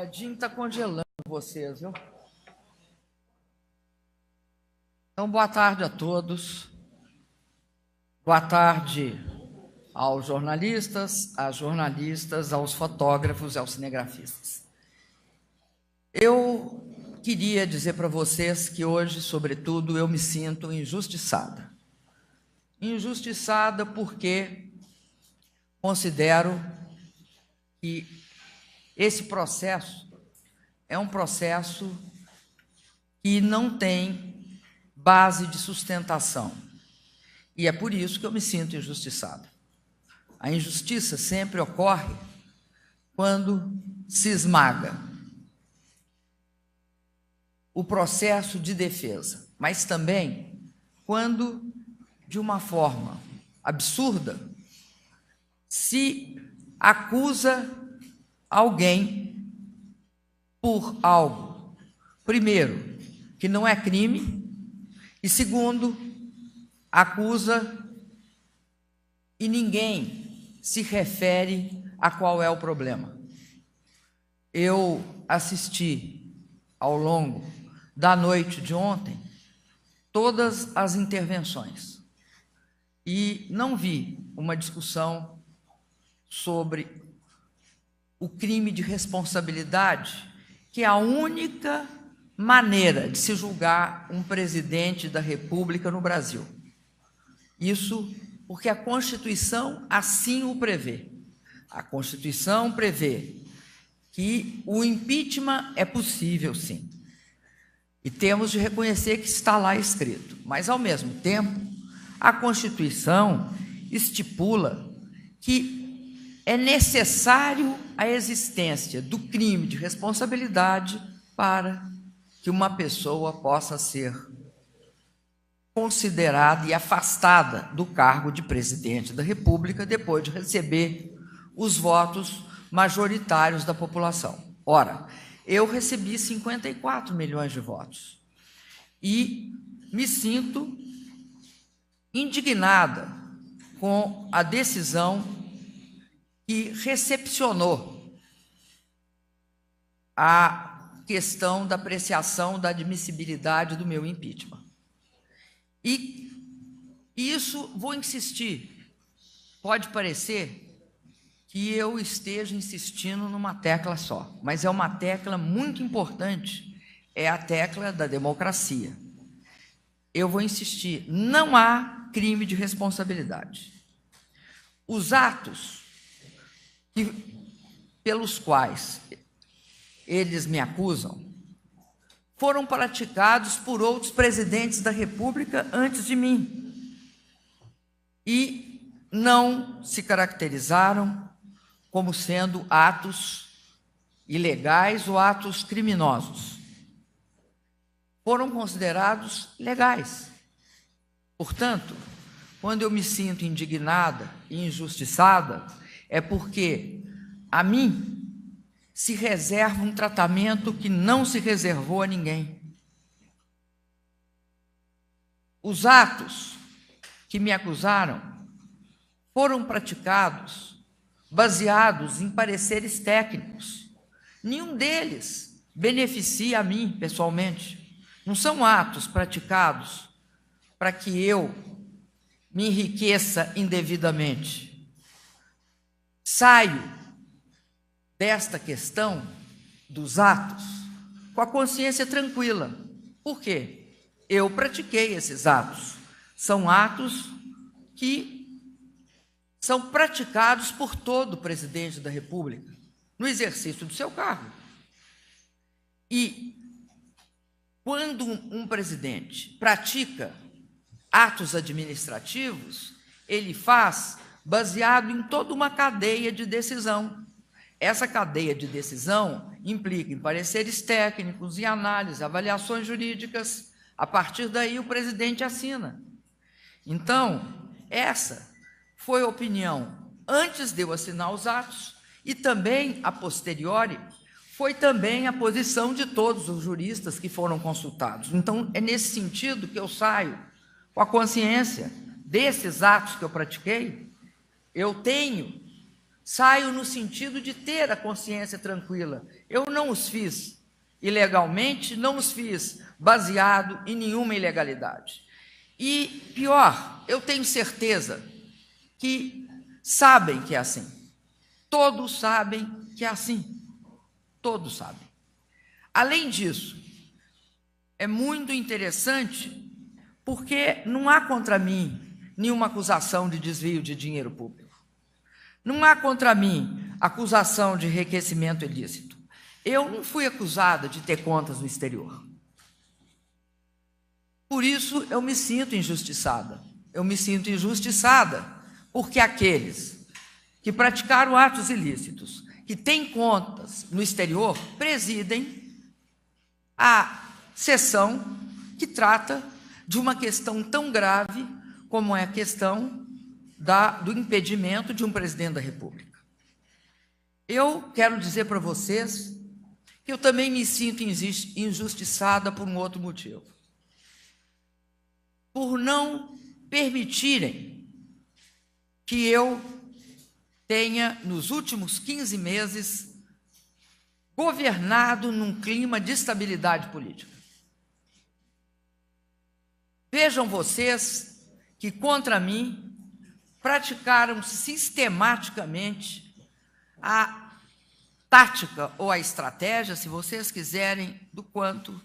Edinho está congelando vocês, viu? Então, boa tarde a todos. Boa tarde aos jornalistas, às jornalistas, aos fotógrafos e aos cinegrafistas. Eu queria dizer para vocês que hoje, sobretudo, eu me sinto injustiçada. Injustiçada porque considero que esse processo é um processo que não tem base de sustentação. E é por isso que eu me sinto injustiçado. A injustiça sempre ocorre quando se esmaga o processo de defesa, mas também quando, de uma forma absurda, se acusa alguém por algo, primeiro, que não é crime, e segundo, acusa e ninguém se refere a qual é o problema. Eu assisti ao longo da noite de ontem todas as intervenções e não vi uma discussão sobre o crime de responsabilidade, que é a única maneira de se julgar um presidente da República no Brasil. Isso porque a Constituição assim o prevê. A Constituição prevê que o impeachment é possível, sim. E temos de reconhecer que está lá escrito. Mas, ao mesmo tempo, a Constituição estipula que é necessário a existência do crime de responsabilidade para que uma pessoa possa ser considerada e afastada do cargo de presidente da República depois de receber os votos majoritários da população. Ora, eu recebi 54 milhões de votos e me sinto indignada com a decisão que recepcionou a questão da apreciação da admissibilidade do meu impeachment. E isso, vou insistir, pode parecer que eu esteja insistindo numa tecla só, mas é uma tecla muito importante, é a tecla da democracia. Eu vou insistir, não há crime de responsabilidade. Os atos pelos quais eles me acusam foram praticados por outros presidentes da República antes de mim e não se caracterizaram como sendo atos ilegais ou atos criminosos. Foram considerados legais. Portanto, quando eu me sinto indignada e injustiçada, é porque a mim se reserva um tratamento que não se reservou a ninguém. Os atos que me acusaram foram praticados baseados em pareceres técnicos. Nenhum deles beneficia a mim pessoalmente. Não são atos praticados para que eu me enriqueça indevidamente. Saio desta questão dos atos com a consciência tranquila. Por quê? Eu pratiquei esses atos. São atos que são praticados por todo presidente da República no exercício do seu cargo. E quando um presidente pratica atos administrativos, ele faz baseado em toda uma cadeia de decisão. Essa cadeia de decisão implica em pareceres técnicos, em análise, avaliações jurídicas. A partir daí, o presidente assina. Então, essa foi a opinião antes de eu assinar os atos e também, a posteriori, foi também a posição de todos os juristas que foram consultados. Então, é nesse sentido que eu saio com a consciência desses atos que eu pratiquei. Eu tenho Saio no sentido de ter a consciência tranquila. Eu não os fiz ilegalmente, não os fiz baseado em nenhuma ilegalidade. E, pior, eu tenho certeza que sabem que é assim. Todos sabem que é assim. Todos sabem. Além disso, é muito interessante porque não há contra mim nenhuma acusação de desvio de dinheiro público. Não há contra mim acusação de enriquecimento ilícito. Eu não fui acusada de ter contas no exterior. Por isso, eu me sinto injustiçada. Eu me sinto injustiçada porque aqueles que praticaram atos ilícitos, que têm contas no exterior, presidem a sessão que trata de uma questão tão grave como é a questão do impedimento de um presidente da República. Eu quero dizer para vocês que eu também me sinto injustiçada por um outro motivo. Por não permitirem que eu tenha, nos últimos 15 meses, governado num clima de estabilidade política. Vejam vocês que, contra mim, praticaram sistematicamente a tática ou a estratégia, se vocês quiserem, do quanto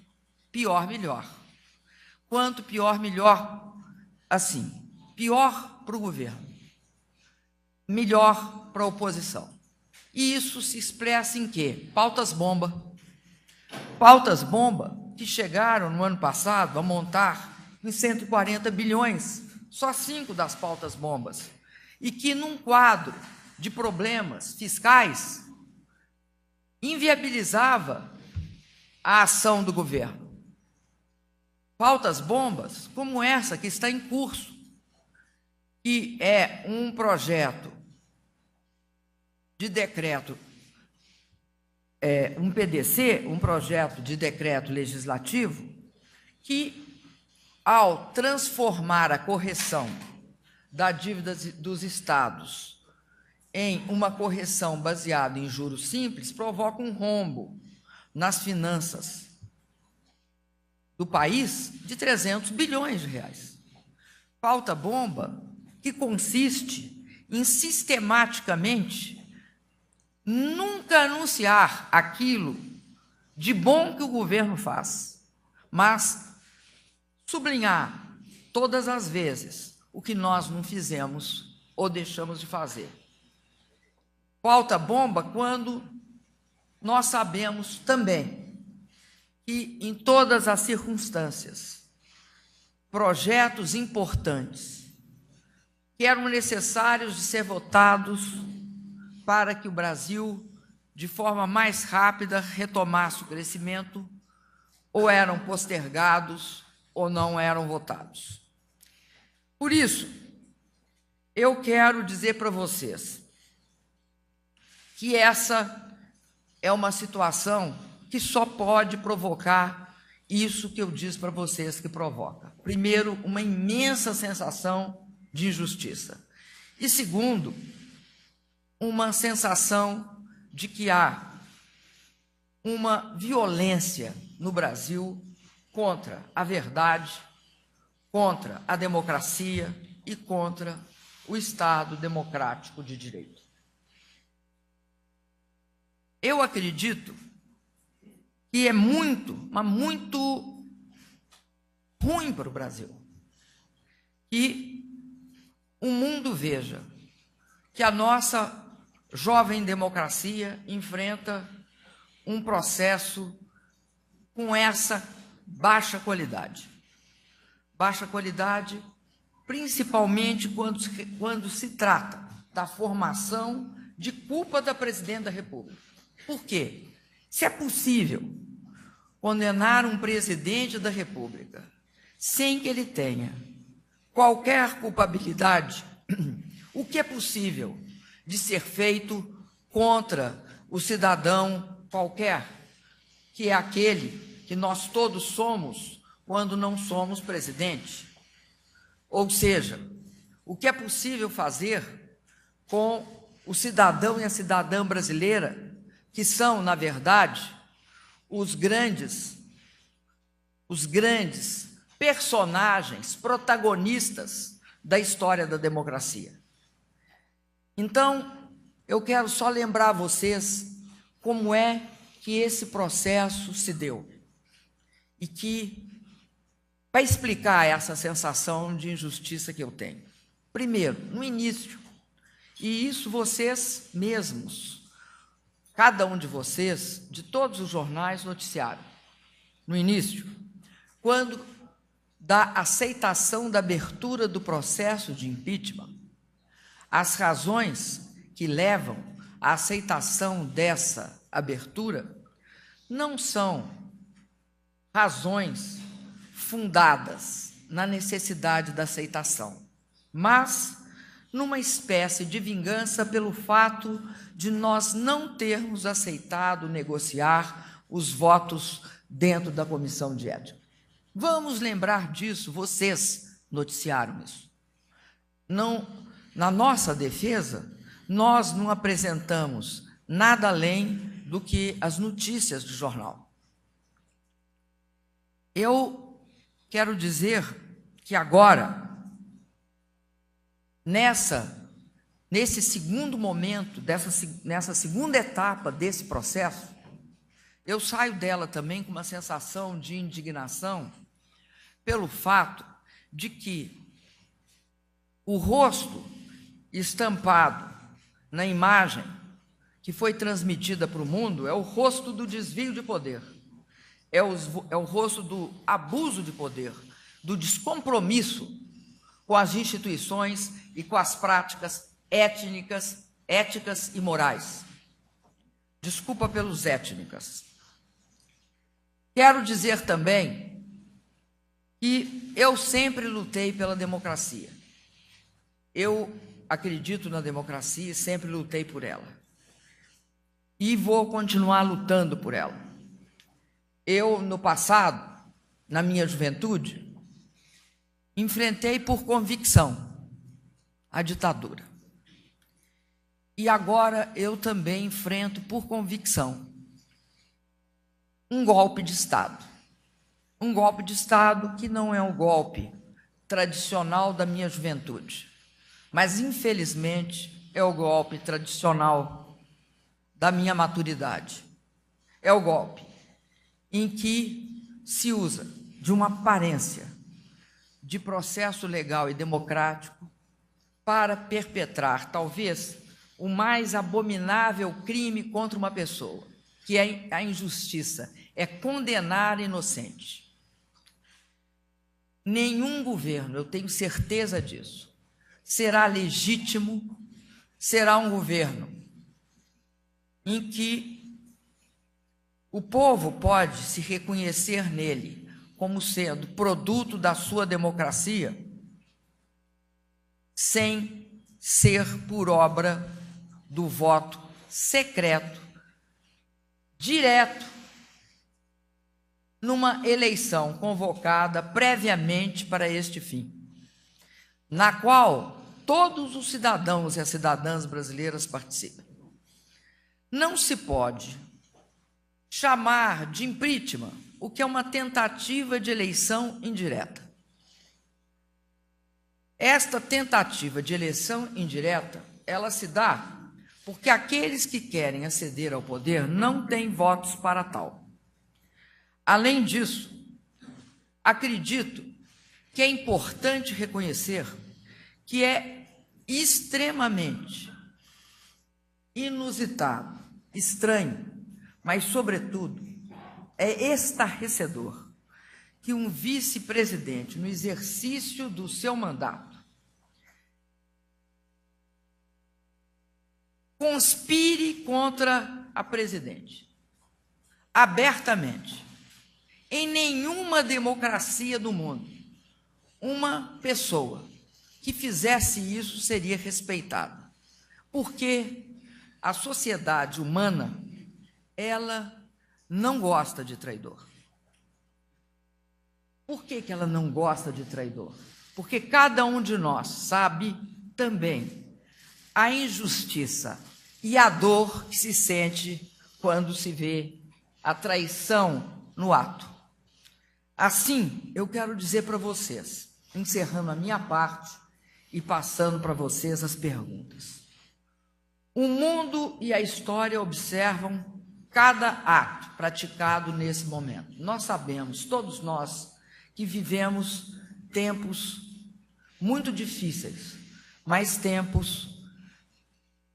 pior, melhor. Quanto pior, melhor, assim. Pior para o governo, melhor para a oposição. E isso se expressa em quê? Pautas-bomba. Pautas-bomba que chegaram no ano passado a montar em 140 bilhões, só 5 das pautas-bombas, e que num quadro de problemas fiscais inviabilizava a ação do governo. Pautas-bombas como essa que está em curso, que é um projeto de decreto, um PDC, um projeto de decreto legislativo, que, ao transformar a correção da dívida dos estados em uma correção baseada em juros simples, provoca um rombo nas finanças do país de 300 bilhões de reais. Pauta-bomba que consiste em sistematicamente nunca anunciar aquilo de bom que o governo faz, mas sublinhar todas as vezes o que nós não fizemos ou deixamos de fazer. Pauta-bomba quando nós sabemos também que, em todas as circunstâncias, projetos importantes que eram necessários de ser votados para que o Brasil, de forma mais rápida, retomasse o crescimento, ou eram postergados ou não eram votados. Por isso, eu quero dizer para vocês que essa é uma situação que só pode provocar isso que eu disse para vocês que provoca. Primeiro, uma imensa sensação de injustiça. E segundo, uma sensação de que há uma violência no Brasil contra a verdade, contra a democracia e contra o Estado democrático de direito. Eu acredito que é muito, mas muito ruim para o Brasil que o mundo veja que a nossa jovem democracia enfrenta um processo com essa baixa qualidade. Baixa qualidade, principalmente quando se trata da formação de culpa da presidente da República. Por quê? Se é possível condenar um presidente da República sem que ele tenha qualquer culpabilidade, o que é possível de ser feito contra o cidadão qualquer, que é aquele que nós todos somos quando não somos presidente? Ou seja, o que é possível fazer com o cidadão e a cidadã brasileira, que são, na verdade, os grandes personagens, protagonistas da história da democracia. Então, eu quero só lembrar a vocês como é que esse processo se deu e que vai explicar essa sensação de injustiça que eu tenho. Primeiro, no início, e isso vocês mesmos, cada um de vocês, de todos os jornais, noticiaram. No início, quando da aceitação da abertura do processo de impeachment, as razões que levam à aceitação dessa abertura não são razões fundadas na necessidade da aceitação, mas numa espécie de vingança pelo fato de nós não termos aceitado negociar os votos dentro da comissão de ética. Vamos lembrar disso, vocês noticiaram isso. Não, na nossa defesa, nós não apresentamos nada além do que as notícias do jornal. Eu quero dizer que agora, nesse segundo momento, nessa segunda etapa desse processo, eu saio dela também com uma sensação de indignação pelo fato de que o rosto estampado na imagem que foi transmitida para o mundo é o rosto do desvio de poder, é o rosto do abuso de poder, do descompromisso com as instituições e com as práticas éticas e morais. Desculpa pelos étnicas. Quero dizer também que eu sempre lutei pela democracia. Eu acredito na democracia e sempre lutei por ela. E vou continuar lutando por ela. Eu, no passado, na minha juventude, enfrentei por convicção a ditadura. E agora eu também enfrento por convicção um golpe de Estado. Um golpe de Estado que não é um golpe tradicional da minha juventude, mas, infelizmente, é o golpe tradicional da minha maturidade. É o golpe em que se usa de uma aparência de processo legal e democrático para perpetrar, talvez, o mais abominável crime contra uma pessoa, que é a injustiça, é condenar inocente. Nenhum governo, eu tenho certeza disso, será legítimo, será um governo em que o povo pode se reconhecer nele como sendo produto da sua democracia, sem ser por obra do voto secreto, direto, numa eleição convocada previamente para este fim, na qual todos os cidadãos e as cidadãs brasileiras participam. Não se pode chamar de impeachment o que é uma tentativa de eleição indireta. Esta tentativa de eleição indireta, ela se dá porque aqueles que querem aceder ao poder não têm votos para tal. Além disso, acredito que é importante reconhecer que é extremamente inusitado, estranho, mas, sobretudo, é estarrecedor que um vice-presidente, no exercício do seu mandato, conspire contra a presidente, abertamente. Em nenhuma democracia do mundo, uma pessoa que fizesse isso seria respeitada, porque a sociedade humana, ela não gosta de traidor. Por que ela não gosta de traidor? Porque cada um de nós sabe também a injustiça e a dor que se sente quando se vê a traição no ato. Assim, eu quero dizer para vocês, encerrando a minha parte e passando para vocês as perguntas. O mundo e a história observam cada ato praticado nesse momento. Nós sabemos, todos nós, que vivemos tempos muito difíceis, mas tempos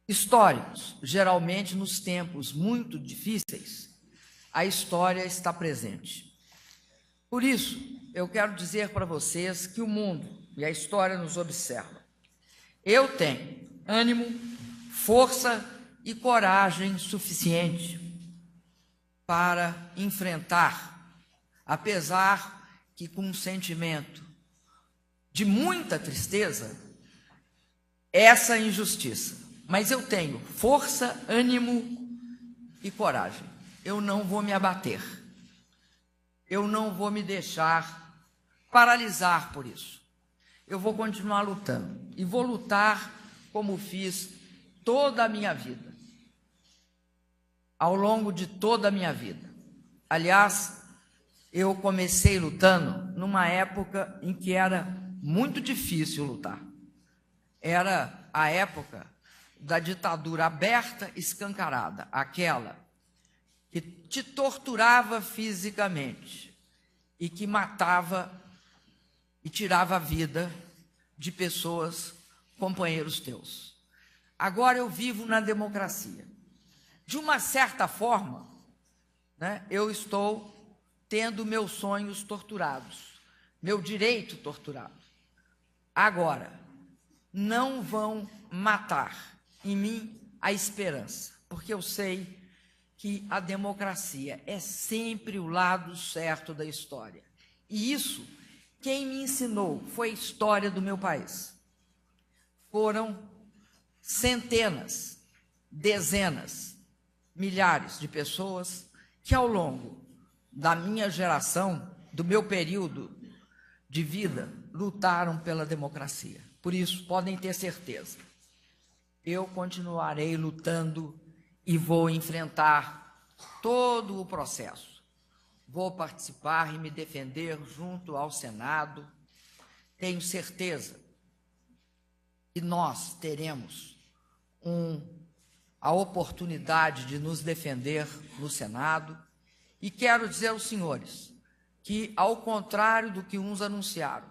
históricos. Geralmente, nos tempos muito difíceis, a história está presente. Por isso, eu quero dizer para vocês que o mundo e a história nos observam. Eu tenho ânimo, força e coragem suficiente para enfrentar, apesar que com um sentimento de muita tristeza, essa injustiça. Mas eu tenho força, ânimo e coragem. Eu não vou me abater. Eu não vou me deixar paralisar por isso. Eu vou continuar lutando. E vou lutar como fiz toda a minha vida. Ao longo de toda a minha vida. Aliás, eu comecei lutando numa época em que era muito difícil lutar. Era a época da ditadura aberta, escancarada, aquela que te torturava fisicamente e que matava e tirava a vida de pessoas, companheiros teus. Agora eu vivo na democracia. De uma certa forma, né, eu estou tendo meus sonhos torturados, meu direito torturado. Agora, não vão matar em mim a esperança, porque eu sei que a democracia é sempre o lado certo da história. E isso, quem me ensinou foi a história do meu país. Foram centenas, dezenas, milhares de pessoas que ao longo da minha geração, do meu período de vida, lutaram pela democracia. Por isso, podem ter certeza, eu continuarei lutando e vou enfrentar todo o processo. Vou participar e me defender junto ao Senado. Tenho certeza que nós teremos a oportunidade de nos defender no Senado. E quero dizer aos senhores que, ao contrário do que uns anunciaram,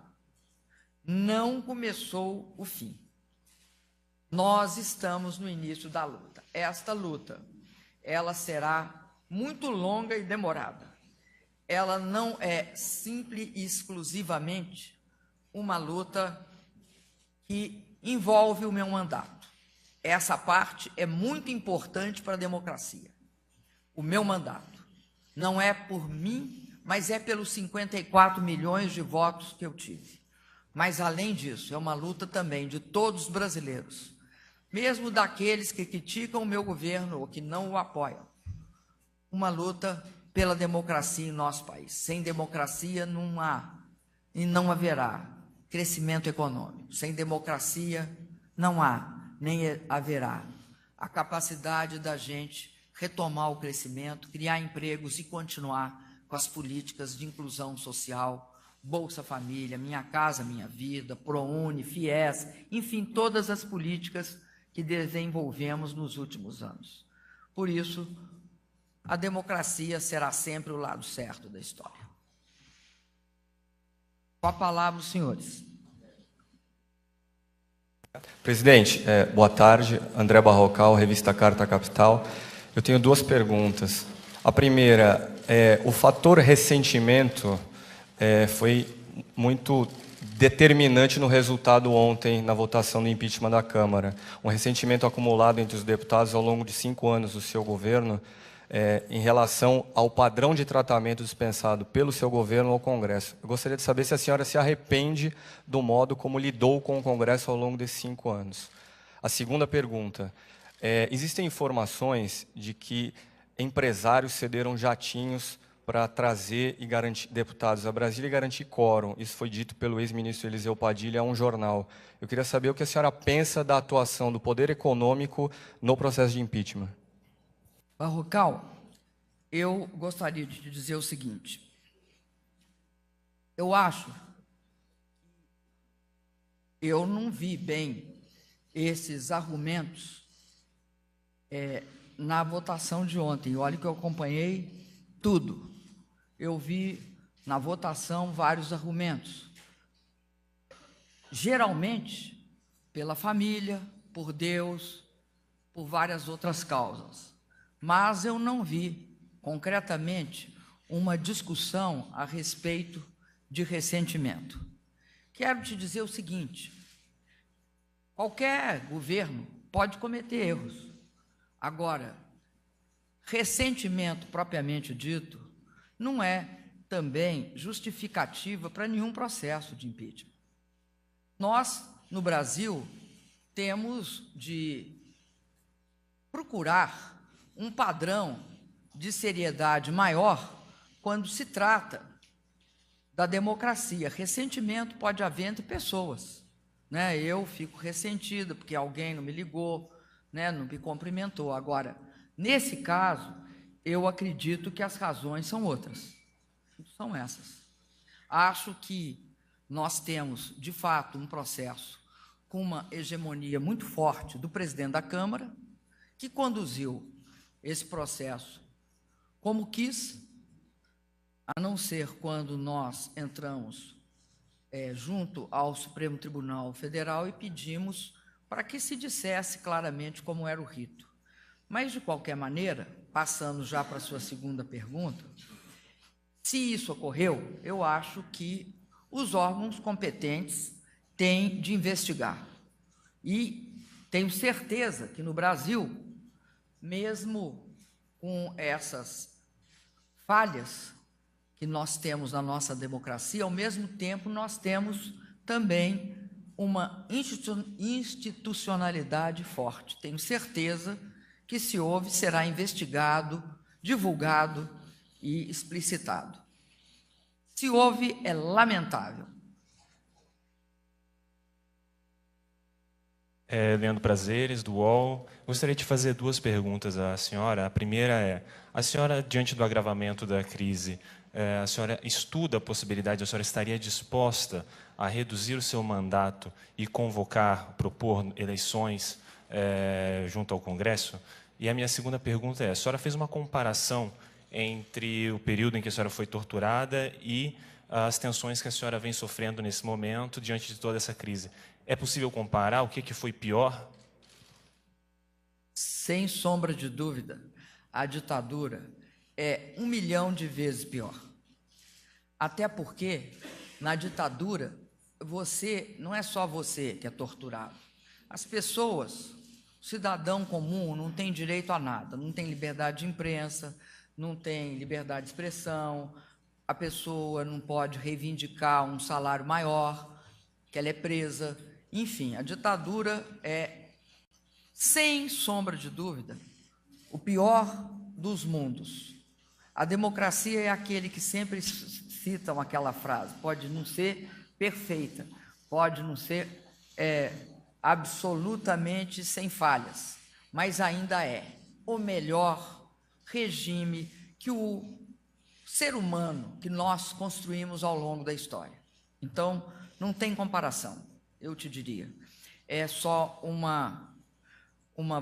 não começou o fim. Nós estamos no início da luta. Esta luta, ela será muito longa e demorada. Ela não é simples e exclusivamente uma luta que envolve o meu mandato. Essa parte é muito importante para a democracia. O meu mandato não é por mim, mas é pelos 54 milhões de votos que eu tive. Mas, além disso, é uma luta também de todos os brasileiros, mesmo daqueles que criticam o meu governo ou que não o apoiam. Uma luta pela democracia em nosso país. Sem democracia não há e não haverá crescimento econômico. Sem democracia não há nem haverá a capacidade da gente retomar o crescimento, criar empregos e continuar com as políticas de inclusão social, Bolsa Família, Minha Casa Minha Vida, ProUni, FIES, enfim, todas as políticas que desenvolvemos nos últimos anos. Por isso, a democracia será sempre o lado certo da história. Com a palavra, os senhores. Presidente, boa tarde. André Barrocal, revista Carta Capital. Eu tenho duas perguntas. A primeira, o fator ressentimento foi muito determinante no resultado ontem na votação do impeachment da Câmara. Um ressentimento acumulado entre os deputados ao longo de 5 anos do seu governo em relação ao padrão de tratamento dispensado pelo seu governo ao Congresso. Eu gostaria de saber se a senhora se arrepende do modo como lidou com o Congresso ao longo desses 5 anos. A segunda pergunta, existem informações de que empresários cederam jatinhos para trazer e garantir deputados a Brasília e garantir quórum. Isso foi dito pelo ex-ministro Eliseu Padilha a um jornal. Eu queria saber o que a senhora pensa da atuação do poder econômico no processo de impeachment. Barrocal, eu gostaria de te dizer o seguinte. Eu acho, eu não vi bem esses argumentos na votação de ontem. Olha que eu acompanhei tudo. Eu vi na votação vários argumentos. Geralmente, pela família, por Deus, por várias outras causas. Mas eu não vi, concretamente, uma discussão a respeito de ressentimento. Quero te dizer o seguinte: qualquer governo pode cometer erros. Agora, ressentimento propriamente dito não é também justificativa para nenhum processo de impeachment. Nós, no Brasil, temos de procurar um padrão de seriedade maior quando se trata da democracia. Ressentimento pode haver entre pessoas, né? Eu fico ressentida porque alguém não me ligou, né? Não me cumprimentou. Agora, nesse caso, eu acredito que as razões são outras. São essas. Acho que nós temos, de fato, um processo com uma hegemonia muito forte do presidente da Câmara, que conduziu esse processo como quis, a não ser quando nós entramos junto ao Supremo Tribunal Federal e pedimos para que se dissesse claramente como era o rito. Mas, de qualquer maneira, passando já para a sua segunda pergunta, se isso ocorreu, eu acho que os órgãos competentes têm de investigar. E tenho certeza que no Brasil, mesmo com essas falhas que nós temos na nossa democracia, ao mesmo tempo nós temos também uma institucionalidade forte. Tenho certeza que, se houve, será investigado, divulgado e explicitado. Se houve, é lamentável. Leandro Prazeres, do UOL. Gostaria de fazer duas perguntas à senhora. A primeira é: a senhora, diante do agravamento da crise, a senhora estuda a possibilidade, a senhora estaria disposta a reduzir o seu mandato e convocar, propor eleições junto ao Congresso? E a minha segunda pergunta é: a senhora fez uma comparação entre o período em que a senhora foi torturada e as tensões que a senhora vem sofrendo nesse momento diante de toda essa crise. É possível comparar o que foi pior? Sem sombra de dúvida, a ditadura é 1 milhão de vezes pior. Até porque, na ditadura, não é só você que é torturado. As pessoas, o cidadão comum, não tem direito a nada, não tem liberdade de imprensa, não tem liberdade de expressão, a pessoa não pode reivindicar um salário maior, que ela é presa. Enfim, a ditadura é, sem sombra de dúvida, o pior dos mundos. A democracia é aquele que sempre citam aquela frase: pode não ser perfeita, pode não ser absolutamente sem falhas, mas ainda é o melhor regime que o ser humano que nós construímos ao longo da história. Então, não tem comparação, eu te diria. É só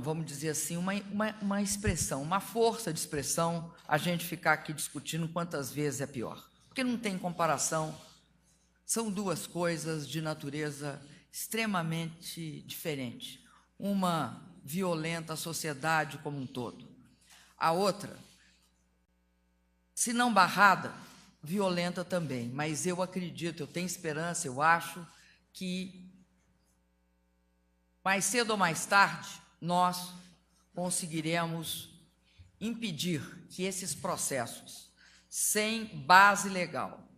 vamos dizer assim, uma expressão, uma força de expressão, a gente ficar aqui discutindo quantas vezes é pior. Porque não tem comparação, são duas coisas de natureza extremamente diferente. Uma violenta a sociedade como um todo. A outra, se não barrada, violenta também. Mas eu acredito, eu tenho esperança, eu acho que mais cedo ou mais tarde nós conseguiremos impedir que esses processos, sem base legal,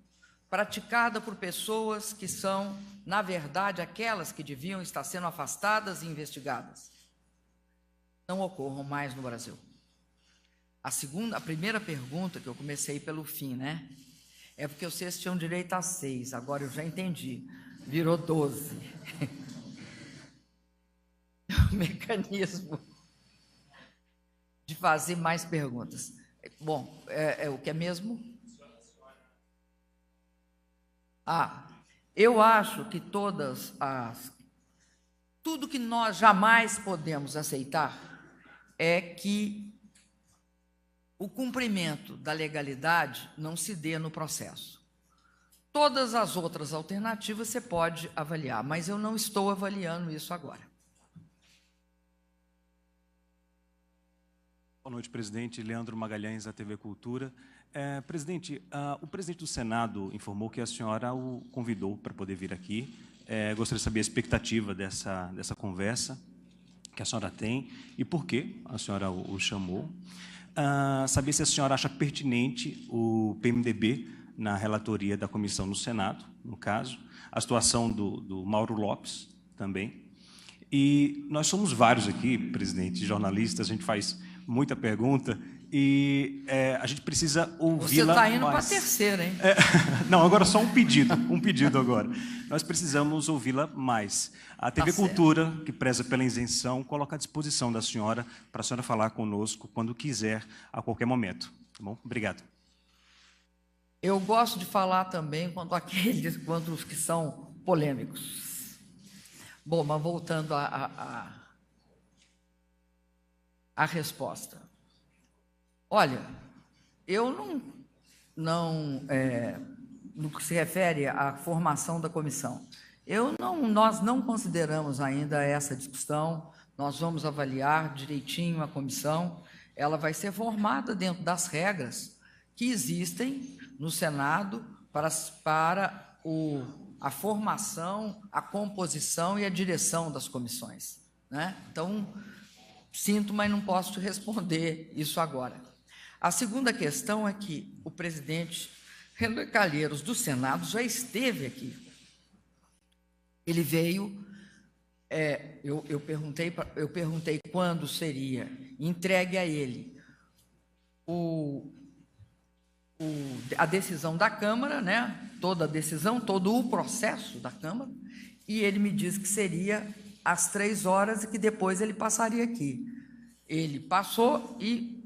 praticada por pessoas que são, na verdade, aquelas que deviam estar sendo afastadas e investigadas, não ocorram mais no Brasil. A primeira pergunta, que eu comecei pelo fim, né? É porque vocês tinham direito a 6, agora eu já entendi. Virou 12. O mecanismo de fazer mais perguntas. Bom, o que é mesmo? Eu acho que tudo que nós jamais podemos aceitar é que o cumprimento da legalidade não se dê no processo. Todas as outras alternativas você pode avaliar, mas eu não estou avaliando isso agora. Boa noite, presidente. Leandro Magalhães, da TV Cultura. Presidente, o presidente do Senado informou que a senhora o convidou para poder vir aqui. Gostaria de saber a expectativa dessa conversa que a senhora tem e por que a senhora o chamou. Saber se a senhora acha pertinente o PMDB na relatoria da comissão no Senado, no caso, a situação do Mauro Lopes também. E nós somos vários aqui, presidente, jornalistas, a gente faz muita pergunta e a gente precisa ouvi-la mais. Você está indo para a terceira, hein? Não, agora só um pedido agora. Nós precisamos ouvi-la mais. A TV Cultura, que preza pela isenção, coloca à disposição da senhora para a senhora falar conosco quando quiser, a qualquer momento. Tá bom? Obrigado. Eu gosto de falar também quanto os que são polêmicos. Bom, mas voltando à resposta. Olha, eu no que se refere à formação da comissão, nós não consideramos ainda essa discussão, nós vamos avaliar direitinho a comissão, ela vai ser formada dentro das regras que existem no Senado para a formação, a composição e a direção das comissões, né? Então, sinto, mas não posso te responder isso agora. A segunda questão é que o presidente Renan Calheiros, do Senado, já esteve aqui. Ele veio, eu perguntei quando seria entregue a ele a decisão da Câmara, né? Toda a decisão, todo o processo da Câmara, e ele me disse que seria às 3 horas e que depois ele passaria aqui. Ele passou e,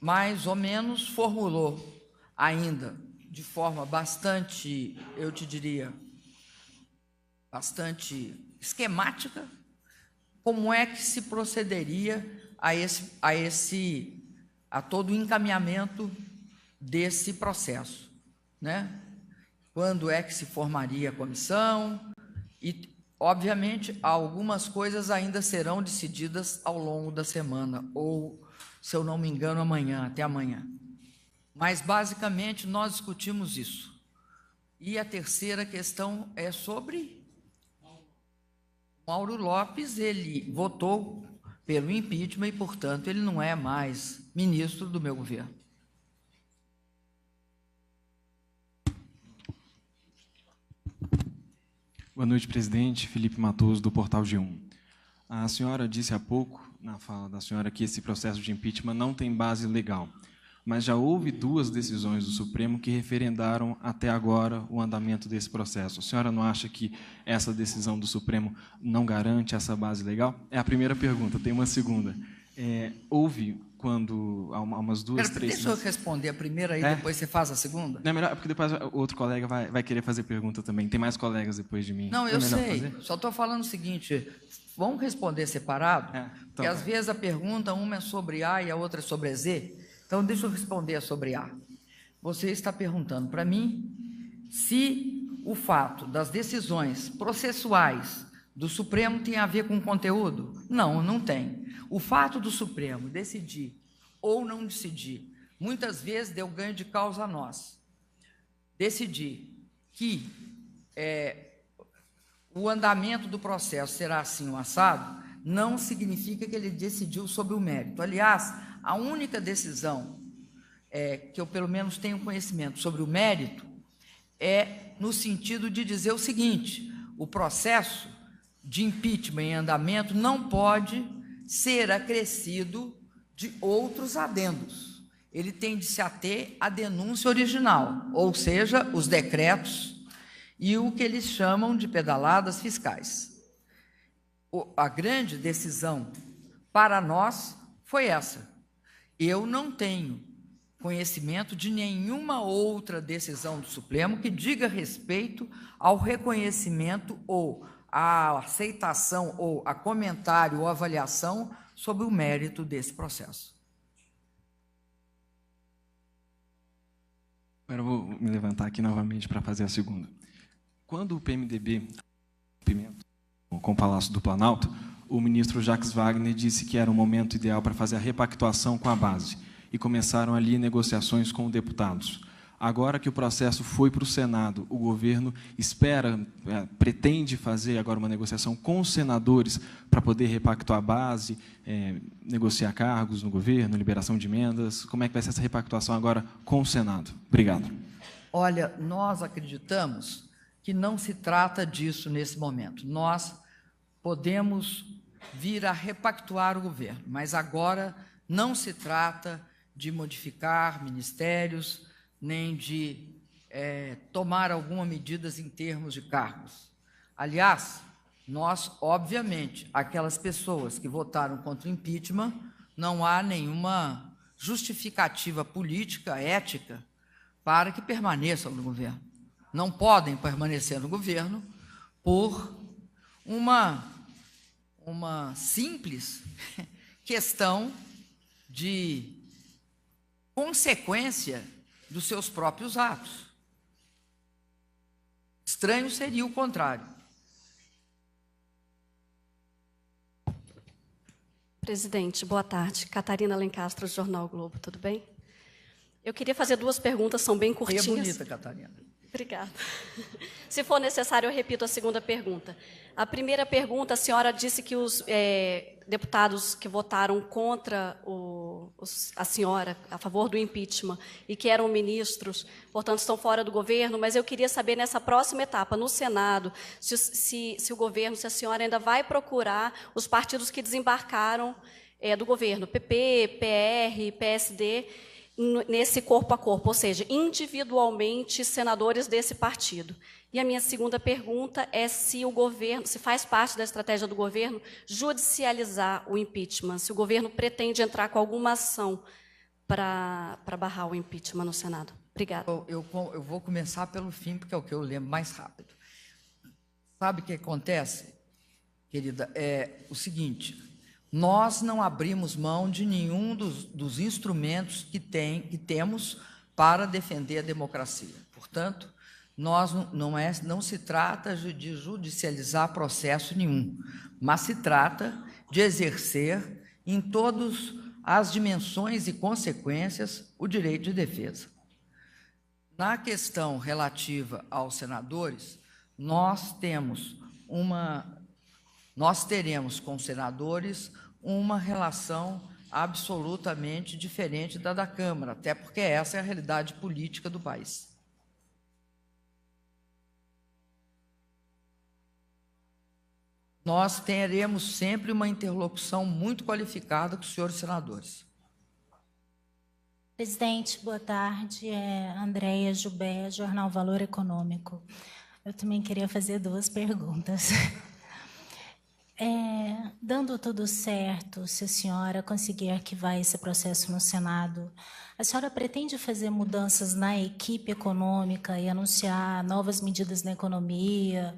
mais ou menos, formulou ainda de forma bastante, eu te diria, bastante esquemática, como é que se procederia a todo o encaminhamento desse processo, né? Quando é que se formaria a comissão e, obviamente, algumas coisas ainda serão decididas ao longo da semana, ou, se eu não me engano, até amanhã. Mas, basicamente, nós discutimos isso. E a terceira questão é sobre Mauro Lopes. Ele votou pelo impeachment e, portanto, ele não é mais ministro do meu governo. Boa noite, presidente. Felipe Matoso, do Portal G1. A senhora disse há pouco, na fala da senhora, que esse processo de impeachment não tem base legal, mas já houve 2 decisões do Supremo que referendaram até agora o andamento desse processo. A senhora não acha que essa decisão do Supremo não garante essa base legal? É a primeira pergunta. Tem uma segunda. Houve, quando há umas 2, 3... Deixa eu responder a primeira e depois você faz a segunda? Não é melhor, porque depois o outro colega vai querer fazer pergunta também. Tem mais colegas depois de mim. Não, eu sei. Só estou falando o seguinte, vamos responder separado? Porque às vezes a pergunta, uma é sobre A e a outra é sobre Z. Então, deixa eu responder sobre A. Você está perguntando para mim se o fato das decisões processuais do Supremo tem a ver com conteúdo? Não, não tem. O fato do Supremo decidir ou não decidir, muitas vezes deu ganho de causa a nós. Decidir que o andamento do processo será assim ou assado, não significa que ele decidiu sobre o mérito. Aliás, a única decisão que eu, pelo menos, tenho conhecimento sobre o mérito é no sentido de dizer o seguinte: o processo de impeachment em andamento não pode ser acrescido de outros adendos. ele tem de se ater à denúncia original, ou seja, os decretos e o que eles chamam de pedaladas fiscais. A grande decisão para nós foi essa. Eu não tenho conhecimento de nenhuma outra decisão do Supremo que diga respeito ao reconhecimento ou à aceitação ou a comentário ou avaliação sobre o mérito desse processo. Agora eu vou me levantar aqui novamente para fazer a segunda. Quando o PMDB, com o Palácio do Planalto, o ministro Jacques Wagner disse que era o momento ideal para fazer a repactuação com a base, e começaram ali negociações com deputados. Agora que o processo foi para o Senado, o governo pretende fazer agora uma negociação com os senadores para poder repactuar a base, negociar cargos no governo, liberação de emendas. Como é que vai ser essa repactuação agora com o Senado? Obrigado. Olha, nós acreditamos que não se trata disso nesse momento. Nós podemos vir a repactuar o governo, mas agora não se trata de modificar ministérios, nem de tomar alguma medidas em termos de cargos. Aliás, nós, obviamente, aquelas pessoas que votaram contra o impeachment, não há nenhuma justificativa política, ética, para que permaneçam no governo. Não podem permanecer no governo por uma simples questão de consequência dos seus próprios atos. Estranho seria o contrário. Presidente, boa tarde. Catarina Lencastre, do Jornal Globo, tudo bem? Eu queria fazer duas perguntas, são bem curtinhas. É bonita, Catarina. Obrigada. Se for necessário, eu repito a segunda pergunta. A primeira pergunta, a senhora disse que os deputados que votaram contra a senhora, a favor do impeachment, e que eram ministros, portanto, estão fora do governo, mas eu queria saber, nessa próxima etapa, no Senado, se o governo, se a senhora ainda vai procurar os partidos que desembarcaram do governo, PP, PR, PSD, nesse corpo a corpo, ou seja, individualmente senadores desse partido. E a minha segunda pergunta é se o governo, se faz parte da estratégia do governo judicializar o impeachment, se o governo pretende entrar com alguma ação para barrar o impeachment no Senado. Obrigada. Eu vou começar pelo fim, porque é o que eu lembro mais rápido. Sabe o que acontece, querida? É o seguinte: nós não abrimos mão de nenhum dos instrumentos que temos para defender a democracia. Portanto, não se trata de judicializar processo nenhum, mas se trata de exercer em todas as dimensões e consequências o direito de defesa. Na questão relativa aos senadores, nós teremos com os senadores uma relação absolutamente diferente da Câmara, até porque essa é a realidade política do país. Nós teremos sempre uma interlocução muito qualificada com os senhores senadores. Presidente, boa tarde. Andréia Jubé, Jornal Valor Econômico. Eu também queria fazer duas perguntas. Dando tudo certo, se a senhora conseguir arquivar esse processo no Senado, a senhora pretende fazer mudanças na equipe econômica e anunciar novas medidas na economia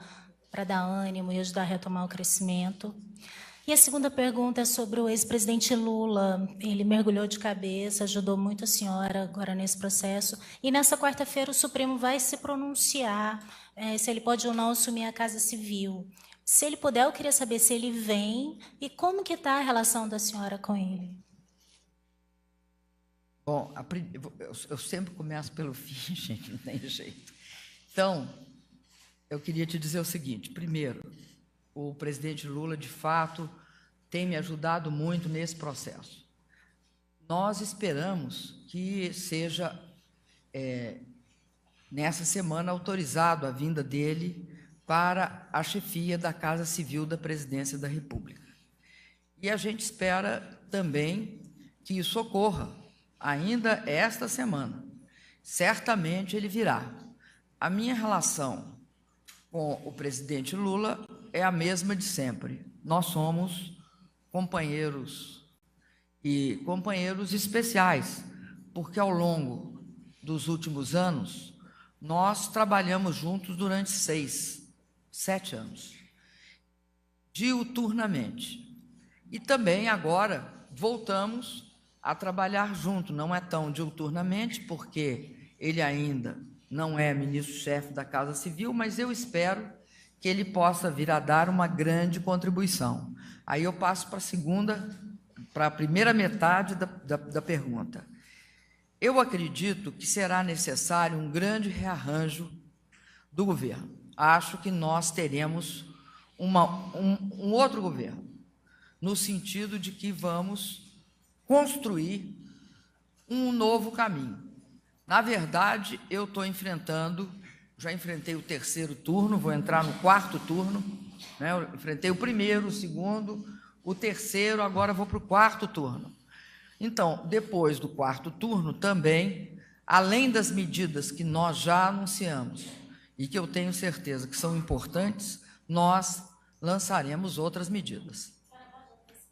para dar ânimo e ajudar a retomar o crescimento? E a segunda pergunta é sobre o ex-presidente Lula. Ele mergulhou de cabeça, ajudou muito a senhora agora nesse processo. E nessa quarta-feira o Supremo vai se pronunciar se ele pode ou não assumir a Casa Civil. Se ele puder, eu queria saber se ele vem e como que está a relação da senhora com ele. Bom, eu sempre começo pelo fim, gente, não tem jeito. Então, eu queria te dizer o seguinte: primeiro, o presidente Lula, de fato, tem me ajudado muito nesse processo. Nós esperamos que seja, nessa semana, autorizado a vinda dele para a chefia da Casa Civil da Presidência da República. E a gente espera também que isso ocorra ainda esta semana. Certamente ele virá. A minha relação com o presidente Lula é a mesma de sempre. Nós somos companheiros e companheiros especiais, porque ao longo dos últimos anos nós trabalhamos juntos durante 6, 7 anos, diuturnamente. E também agora voltamos a trabalhar junto, não é tão diuturnamente, porque ele ainda não é ministro-chefe da Casa Civil, mas eu espero que ele possa vir a dar uma grande contribuição. Aí eu passo para a primeira metade da pergunta. Eu acredito que será necessário um grande rearranjo do governo. Acho que nós teremos um outro governo, no sentido de que vamos construir um novo caminho. Na verdade, eu estou enfrentando, já enfrentei o 3º turno, vou entrar no 4º turno, né? Eu enfrentei o 1º, o 2º, o 3º, agora vou para o 4º turno. Então, depois do 4º turno, também, além das medidas que nós já anunciamos e que eu tenho certeza que são importantes, nós lançaremos outras medidas.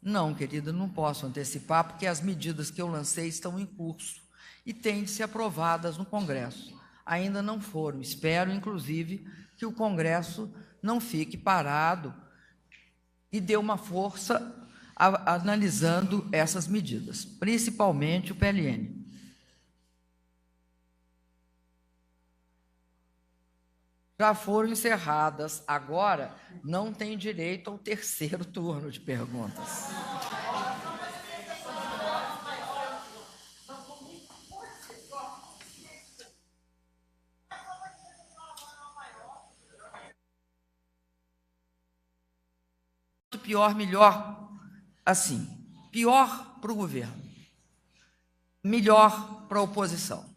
Não, querida, não posso antecipar, porque as medidas que eu lancei estão em curso e têm de ser aprovadas no Congresso. Ainda não foram. Espero, inclusive, que o Congresso não fique parado e dê uma força analisando essas medidas, principalmente o PLN. Já foram encerradas, agora não tem direito ao 3º turno de perguntas. Pior, melhor, assim, pior para o governo, melhor para a oposição.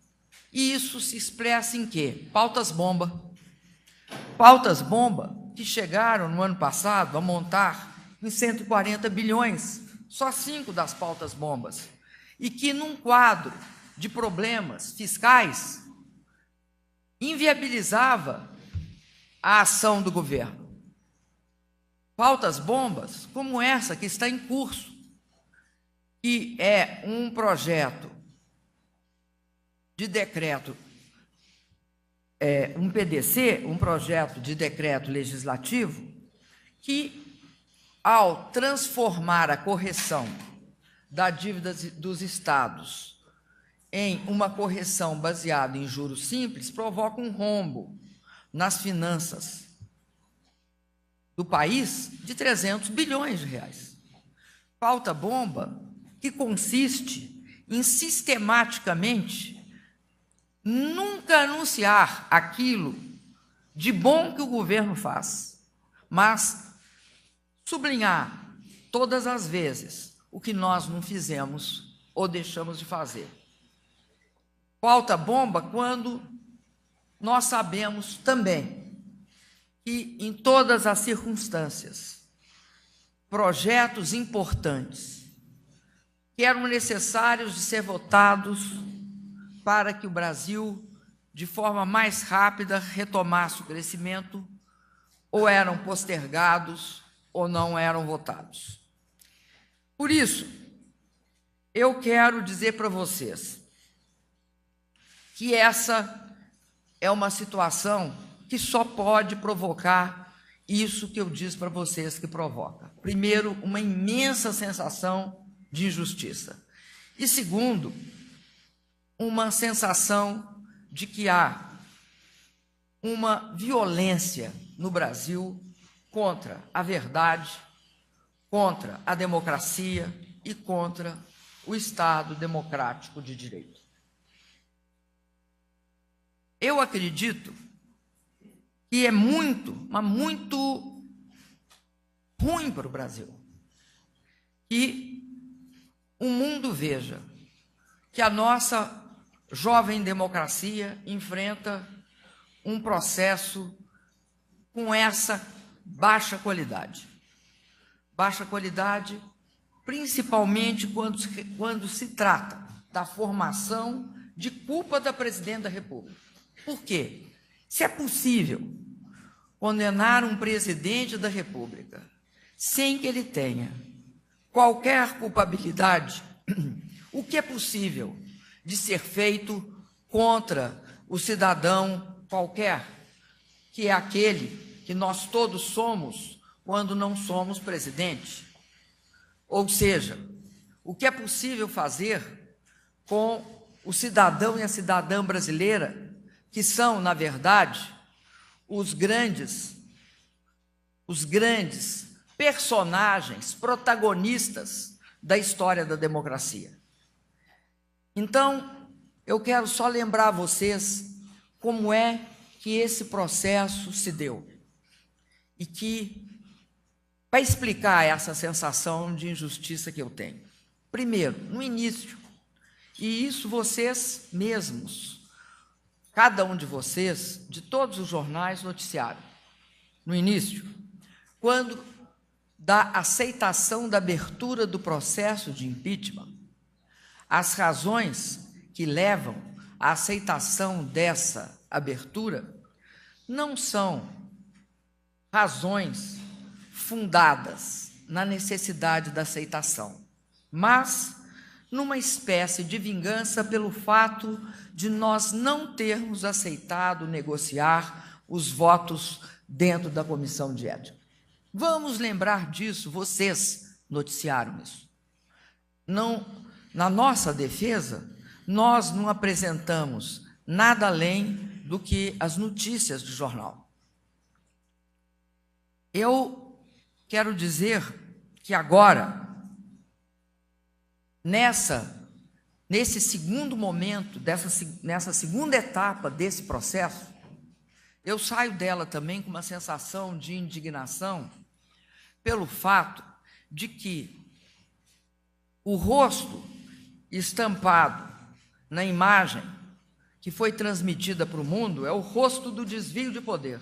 E isso se expressa em quê? Pautas-bomba. Pautas-bomba que chegaram no ano passado a montar em 140 bilhões, só 5 das pautas-bombas, e que num quadro de problemas fiscais inviabilizava a ação do governo. Pautas-bombas como essa que está em curso, que é um projeto de decreto, um PDC, um projeto de decreto legislativo, que, ao transformar a correção da dívida dos estados em uma correção baseada em juros simples, provoca um rombo nas finanças do país de 300 bilhões de reais. Pauta-bomba que consiste em sistematicamente nunca anunciar aquilo de bom que o governo faz, mas sublinhar todas as vezes o que nós não fizemos ou deixamos de fazer. Pauta-bomba quando nós sabemos também que, em todas as circunstâncias, projetos importantes que eram necessários de ser votados para que o Brasil, de forma mais rápida, retomasse o crescimento, ou eram postergados ou não eram votados. Por isso, eu quero dizer para vocês que essa é uma situação que só pode provocar isso que eu disse para vocês que provoca. Primeiro, uma imensa sensação de injustiça. E segundo, uma sensação de que há uma violência no Brasil contra a verdade, contra a democracia e contra o Estado democrático de direito. Eu acredito que é mas muito ruim para o Brasil que o mundo veja que a nossa jovem democracia enfrenta um processo com essa baixa qualidade. Baixa qualidade, principalmente quando se trata da formação de culpa da presidente da República. Por quê? Se é possível condenar um presidente da República sem que ele tenha qualquer culpabilidade, o que é possível de ser feito contra o cidadão qualquer, que é aquele que nós todos somos quando não somos presidente? Ou seja, o que é possível fazer com o cidadão e a cidadã brasileira, que são, na verdade, os grandes personagens, protagonistas da história da democracia. Então, eu quero só lembrar a vocês como é que esse processo se deu e que, para explicar essa sensação de injustiça que eu tenho. Primeiro, no início, e isso vocês mesmos, cada um de vocês, de todos os jornais, noticiaram. No início, quando da aceitação da abertura do processo de impeachment, as razões que levam à aceitação dessa abertura não são razões fundadas na necessidade da aceitação, mas numa espécie de vingança pelo fato de nós não termos aceitado negociar os votos dentro da comissão de ética. Vamos lembrar disso, vocês noticiaram isso. Não, na nossa defesa, nós não apresentamos nada além do que as notícias do jornal. Eu quero dizer que agora, nesse segundo momento, nessa segunda etapa desse processo, eu saio dela também com uma sensação de indignação pelo fato de que o rosto estampado na imagem que foi transmitida para o mundo é o rosto do desvio de poder,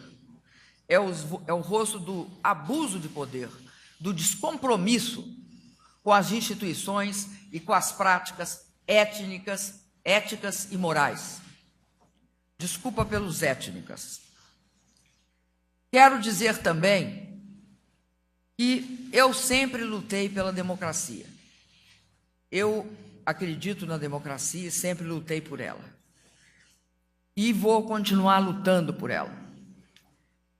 é o rosto do abuso de poder, do descompromisso com as instituições e com as práticas éticas e morais. Desculpa pelos étnicas. Quero dizer também que eu sempre lutei pela democracia. Eu acredito na democracia e sempre lutei por ela. E vou continuar lutando por ela.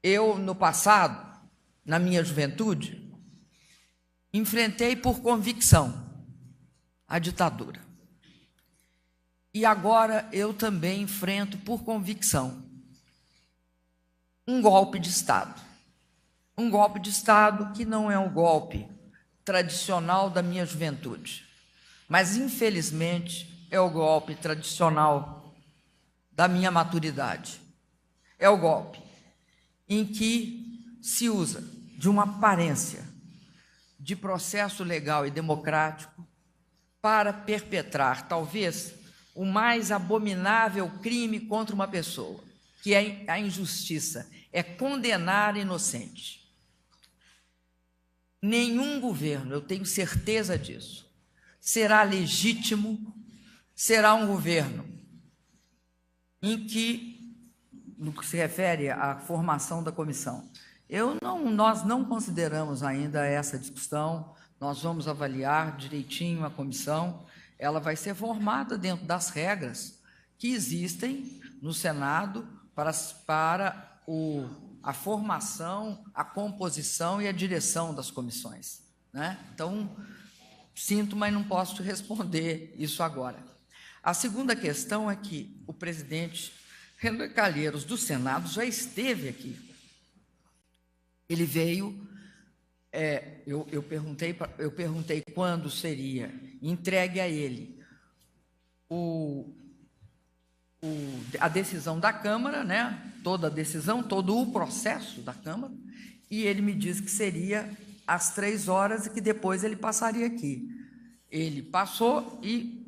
Eu, no passado, na minha juventude, enfrentei por convicção a ditadura. E agora eu também enfrento por convicção um golpe de Estado. Um golpe de Estado que não é um golpe tradicional da minha juventude, mas, infelizmente, é o golpe tradicional da minha maturidade. É o golpe em que se usa de uma aparência de processo legal e democrático para perpetrar, talvez, o mais abominável crime contra uma pessoa, que é a injustiça, é condenar inocente. Nenhum governo, eu tenho certeza disso, será legítimo, será um governo em que, no que se refere à formação da comissão, nós não consideramos ainda essa discussão, nós vamos avaliar direitinho a comissão, ela vai ser formada dentro das regras que existem no Senado para a formação, a composição e a direção das comissões, né? Então, sinto, mas não posso te responder isso agora. A segunda questão é que o presidente Renan Calheiros, do Senado, já esteve aqui. Ele veio, eu perguntei quando seria entregue a ele a decisão da Câmara, né? Toda a decisão, todo o processo da Câmara, e ele me disse que seria às 3h e que depois ele passaria aqui. Ele passou e,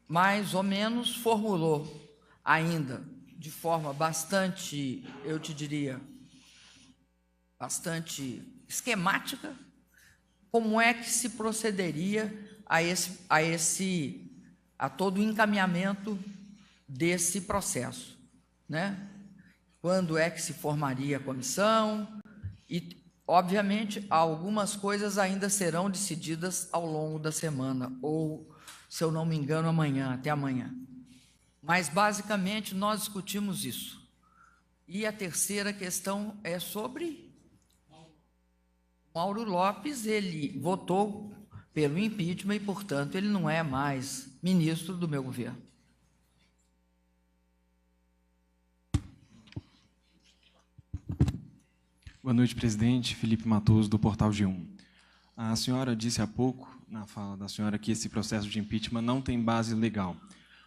mais ou menos, formulou ainda de forma bastante, eu te diria, bastante esquemática, como é que se procederia a esse a todo o encaminhamento desse processo, né? Quando é que se formaria a comissão e, obviamente, algumas coisas ainda serão decididas ao longo da semana, ou, se eu não me engano, amanhã, até amanhã. Mas, basicamente, nós discutimos isso. E a terceira questão é sobre Mauro Lopes. Ele votou pelo impeachment e, portanto, ele não é mais ministro do meu governo. Boa noite, presidente. Felipe Matoso, do Portal G1. A senhora disse há pouco, na fala da senhora, que esse processo de impeachment não tem base legal,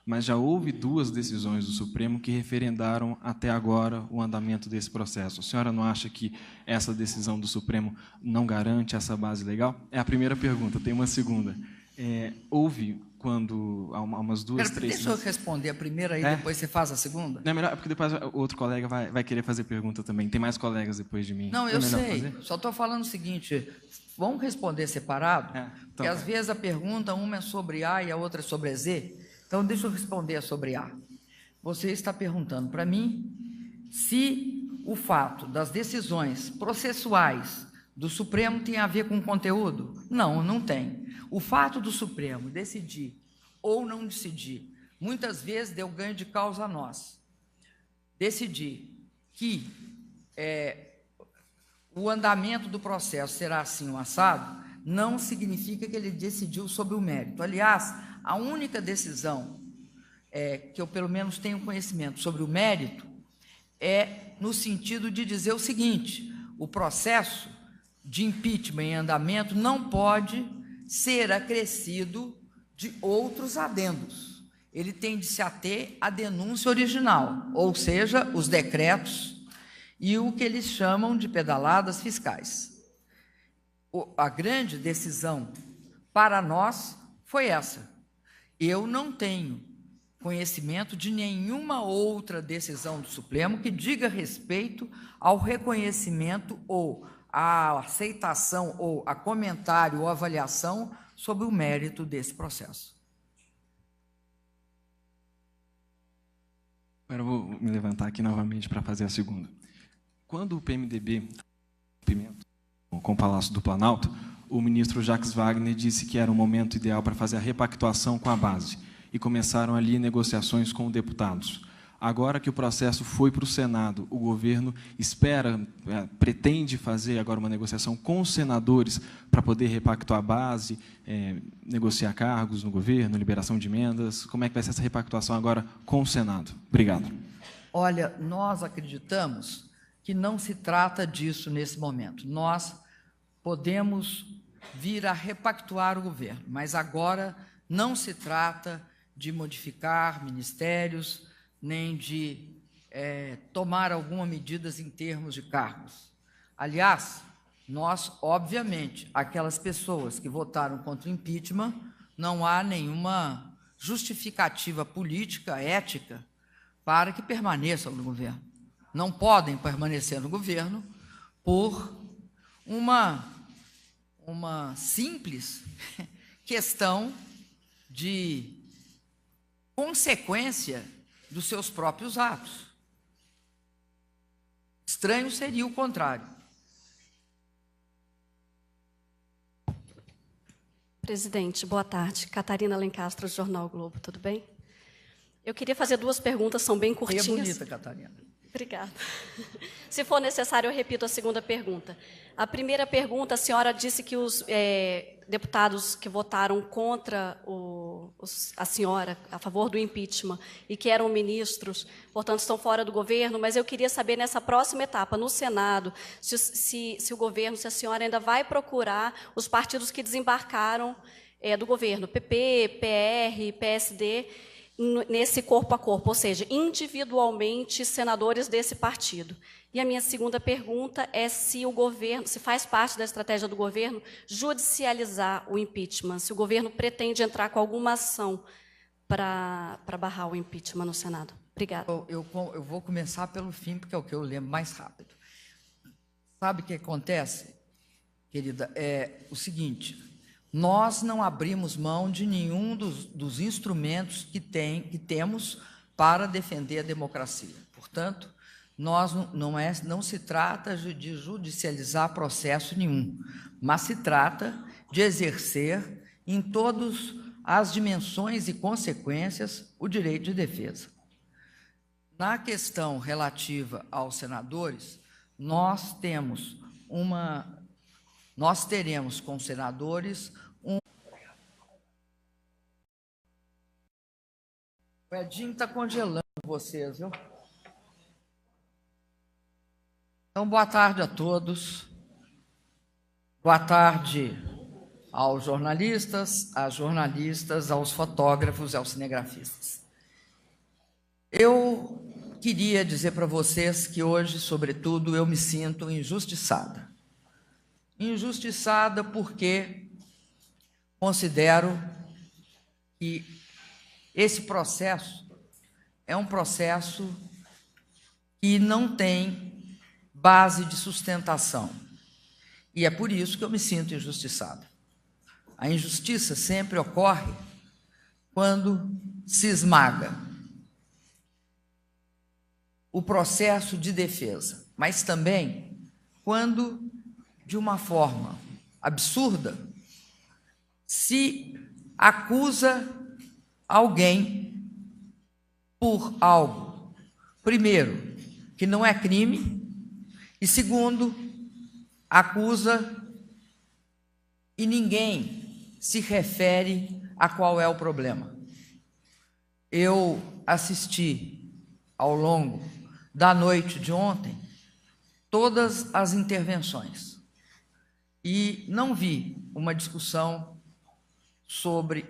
mas já houve 2 decisões do Supremo que referendaram até agora o andamento desse processo. A senhora não acha que essa decisão do Supremo não garante essa base legal? É a primeira pergunta. Tem uma segunda. Houve, quando há umas 2, 3... Deixa eu responder a primeira e depois você faz a segunda? Não é melhor, porque depois o outro colega vai querer fazer pergunta também. Tem mais colegas depois de mim. Não, eu sei. Só estou falando o seguinte, vamos responder separado? Porque às vezes a pergunta, uma é sobre A e a outra é sobre Z. Então, deixa eu responder sobre A. Você está perguntando para mim se o fato das decisões processuais do Supremo tem a ver com conteúdo? Não, não tem. O fato do Supremo decidir ou não decidir, muitas vezes deu ganho de causa a nós. Decidir que o andamento do processo será assim ou assado, não significa que ele decidiu sobre o mérito. Aliás, a única decisão que eu, pelo menos, tenho conhecimento sobre o mérito é no sentido de dizer o seguinte: o processo de impeachment em andamento não pode ser acrescido de outros adendos. Ele tem de se ater à denúncia original, ou seja, os decretos e o que eles chamam de pedaladas fiscais. A grande decisão para nós foi essa. Eu não tenho conhecimento de nenhuma outra decisão do Supremo que diga respeito ao reconhecimento ou à aceitação ou a comentário ou avaliação sobre o mérito desse processo. Agora eu vou me levantar aqui novamente para fazer a segunda. Quando o PMDB com o Palácio do Planalto, o ministro Jacques Wagner disse que era o momento ideal para fazer a repactuação com a base e começaram ali negociações com deputados. Agora que o processo foi para o Senado, o governo pretende fazer agora uma negociação com os senadores para poder repactuar a base, negociar cargos no governo, liberação de emendas. Como é que vai ser essa repactuação agora com o Senado? Obrigado. Olha, nós acreditamos que não se trata disso nesse momento. Nós podemos vir a repactuar o governo, mas agora não se trata de modificar ministérios, nem de tomar alguma medidas em termos de cargos. Aliás, nós, obviamente, aquelas pessoas que votaram contra o impeachment, não há nenhuma justificativa política, ética, para que permaneçam no governo. Não podem permanecer no governo por uma simples questão de consequência dos seus próprios atos. Estranho seria o contrário. Presidente, boa tarde. Catarina Lencastre, do Jornal o Globo, tudo bem? Eu queria fazer 2 perguntas, são bem curtinhas. É bonita, Catarina. Obrigada. Se for necessário, eu repito a segunda pergunta. A primeira pergunta, a senhora disse que os deputados que votaram contra a senhora, a favor do impeachment, e que eram ministros, portanto, estão fora do governo, mas eu queria saber, nessa próxima etapa, no Senado, se o governo, se a senhora ainda vai procurar os partidos que desembarcaram do governo, PP, PR, PSD, nesse corpo a corpo, ou seja, individualmente senadores desse partido. E a minha segunda pergunta é se o governo, se faz parte da estratégia do governo judicializar o impeachment, se o governo pretende entrar com alguma ação para barrar o impeachment no Senado. Obrigada. Eu vou começar pelo fim, porque é o que eu lembro mais rápido. Sabe o que acontece, querida? É o seguinte: nós não abrimos mão de nenhum dos instrumentos que temos para defender a democracia. Portanto, não se trata de judicializar processo nenhum, mas se trata de exercer em todas as dimensões e consequências o direito de defesa. Na questão relativa aos senadores, nós teremos com os senadores O Edinho está congelando vocês, viu? Então, boa tarde a todos. Boa tarde aos jornalistas, às jornalistas, aos fotógrafos e aos cinegrafistas. Eu queria dizer para vocês que hoje, sobretudo, eu me sinto injustiçada. Injustiçada porque considero que esse processo é um processo que não tem base de sustentação. E é por isso que eu me sinto injustiçada. A injustiça sempre ocorre quando se esmaga o processo de defesa, mas também quando, de uma forma absurda, se acusa alguém por algo, primeiro, que não é crime, e segundo, acusa e ninguém se refere a qual é o problema. Eu assisti ao longo da noite de ontem todas as intervenções e não vi uma discussão sobre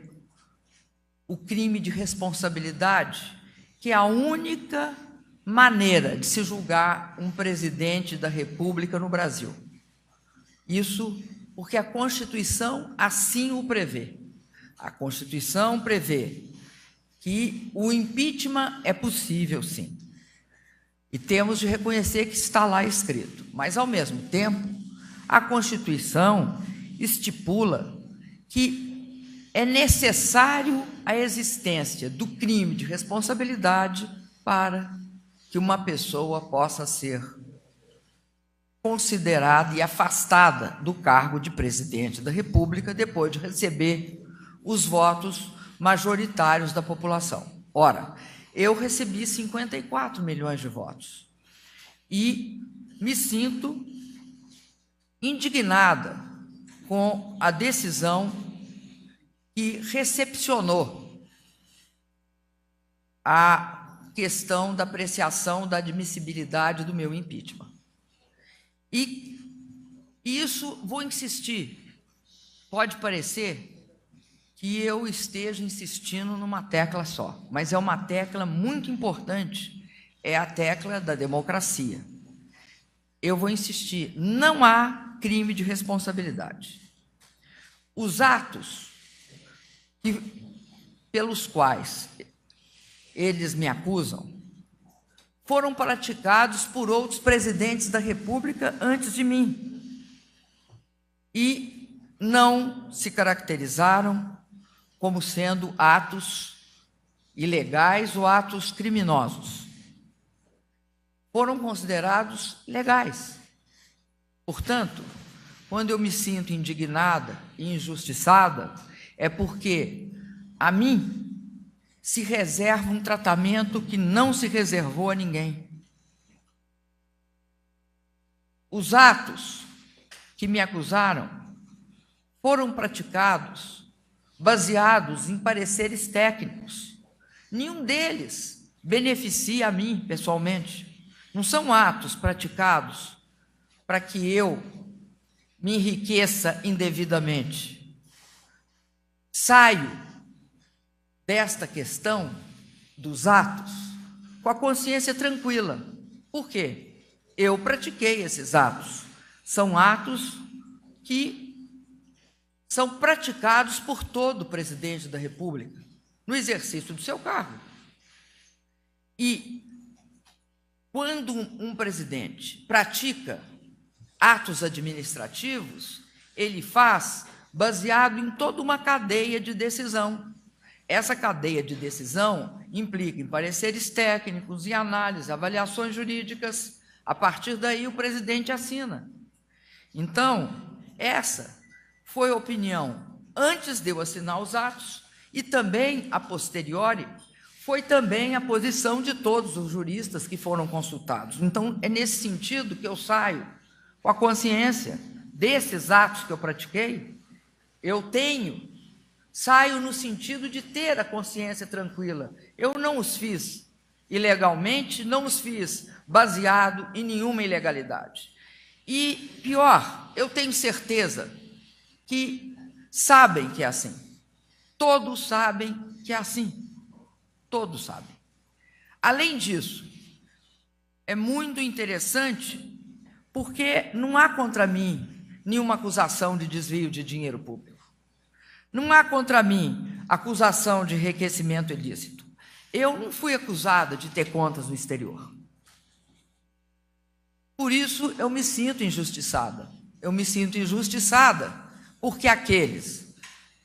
o crime de responsabilidade, que é a única maneira de se julgar um presidente da República no Brasil. Isso porque a Constituição assim o prevê. A Constituição prevê que o impeachment é possível, sim. E temos de reconhecer que está lá escrito. Mas, ao mesmo tempo, a Constituição estipula que é necessário a existência do crime de responsabilidade para que uma pessoa possa ser considerada e afastada do cargo de presidente da República depois de receber os votos majoritários da população. Ora, eu recebi 54 milhões de votos e me sinto indignada com a decisão que recepcionou a questão da apreciação da admissibilidade do meu impeachment. E isso, vou insistir, pode parecer que eu esteja insistindo numa tecla só, mas é uma tecla muito importante, é a tecla da democracia. Eu vou insistir, não há crime de responsabilidade. Os atos pelos quais eles me acusam foram praticados por outros presidentes da República antes de mim e não se caracterizaram como sendo atos ilegais ou atos criminosos. Foram considerados legais. Portanto, quando eu me sinto indignada e injustiçada, é porque a mim se reserva um tratamento que não se reservou a ninguém. Os atos que me acusaram foram praticados baseados em pareceres técnicos. Nenhum deles beneficia a mim pessoalmente. Não são atos praticados para que eu me enriqueça indevidamente. Saio desta questão dos atos com a consciência tranquila. Por quê? Eu pratiquei esses atos. São atos que são praticados por todo presidente da República no exercício do seu cargo. E quando um presidente pratica atos administrativos, ele faz baseado em toda uma cadeia de decisão. Essa cadeia de decisão implica em pareceres técnicos, em análise, avaliações jurídicas. A partir daí, o presidente assina. Então, essa foi a opinião antes de eu assinar os atos e também, a posteriori, foi também a posição de todos os juristas que foram consultados. Então, é nesse sentido que eu saio com a consciência desses atos que eu pratiquei. Saio no sentido de ter a consciência tranquila. Eu não os fiz ilegalmente, não os fiz baseado em nenhuma ilegalidade. E, pior, eu tenho certeza que sabem que é assim. Todos sabem que é assim. Todos sabem. Além disso, é muito interessante porque não há contra mim nenhuma acusação de desvio de dinheiro público. Não há contra mim acusação de enriquecimento ilícito. Eu não fui acusada de ter contas no exterior. Por isso, eu me sinto injustiçada. Eu me sinto injustiçada porque aqueles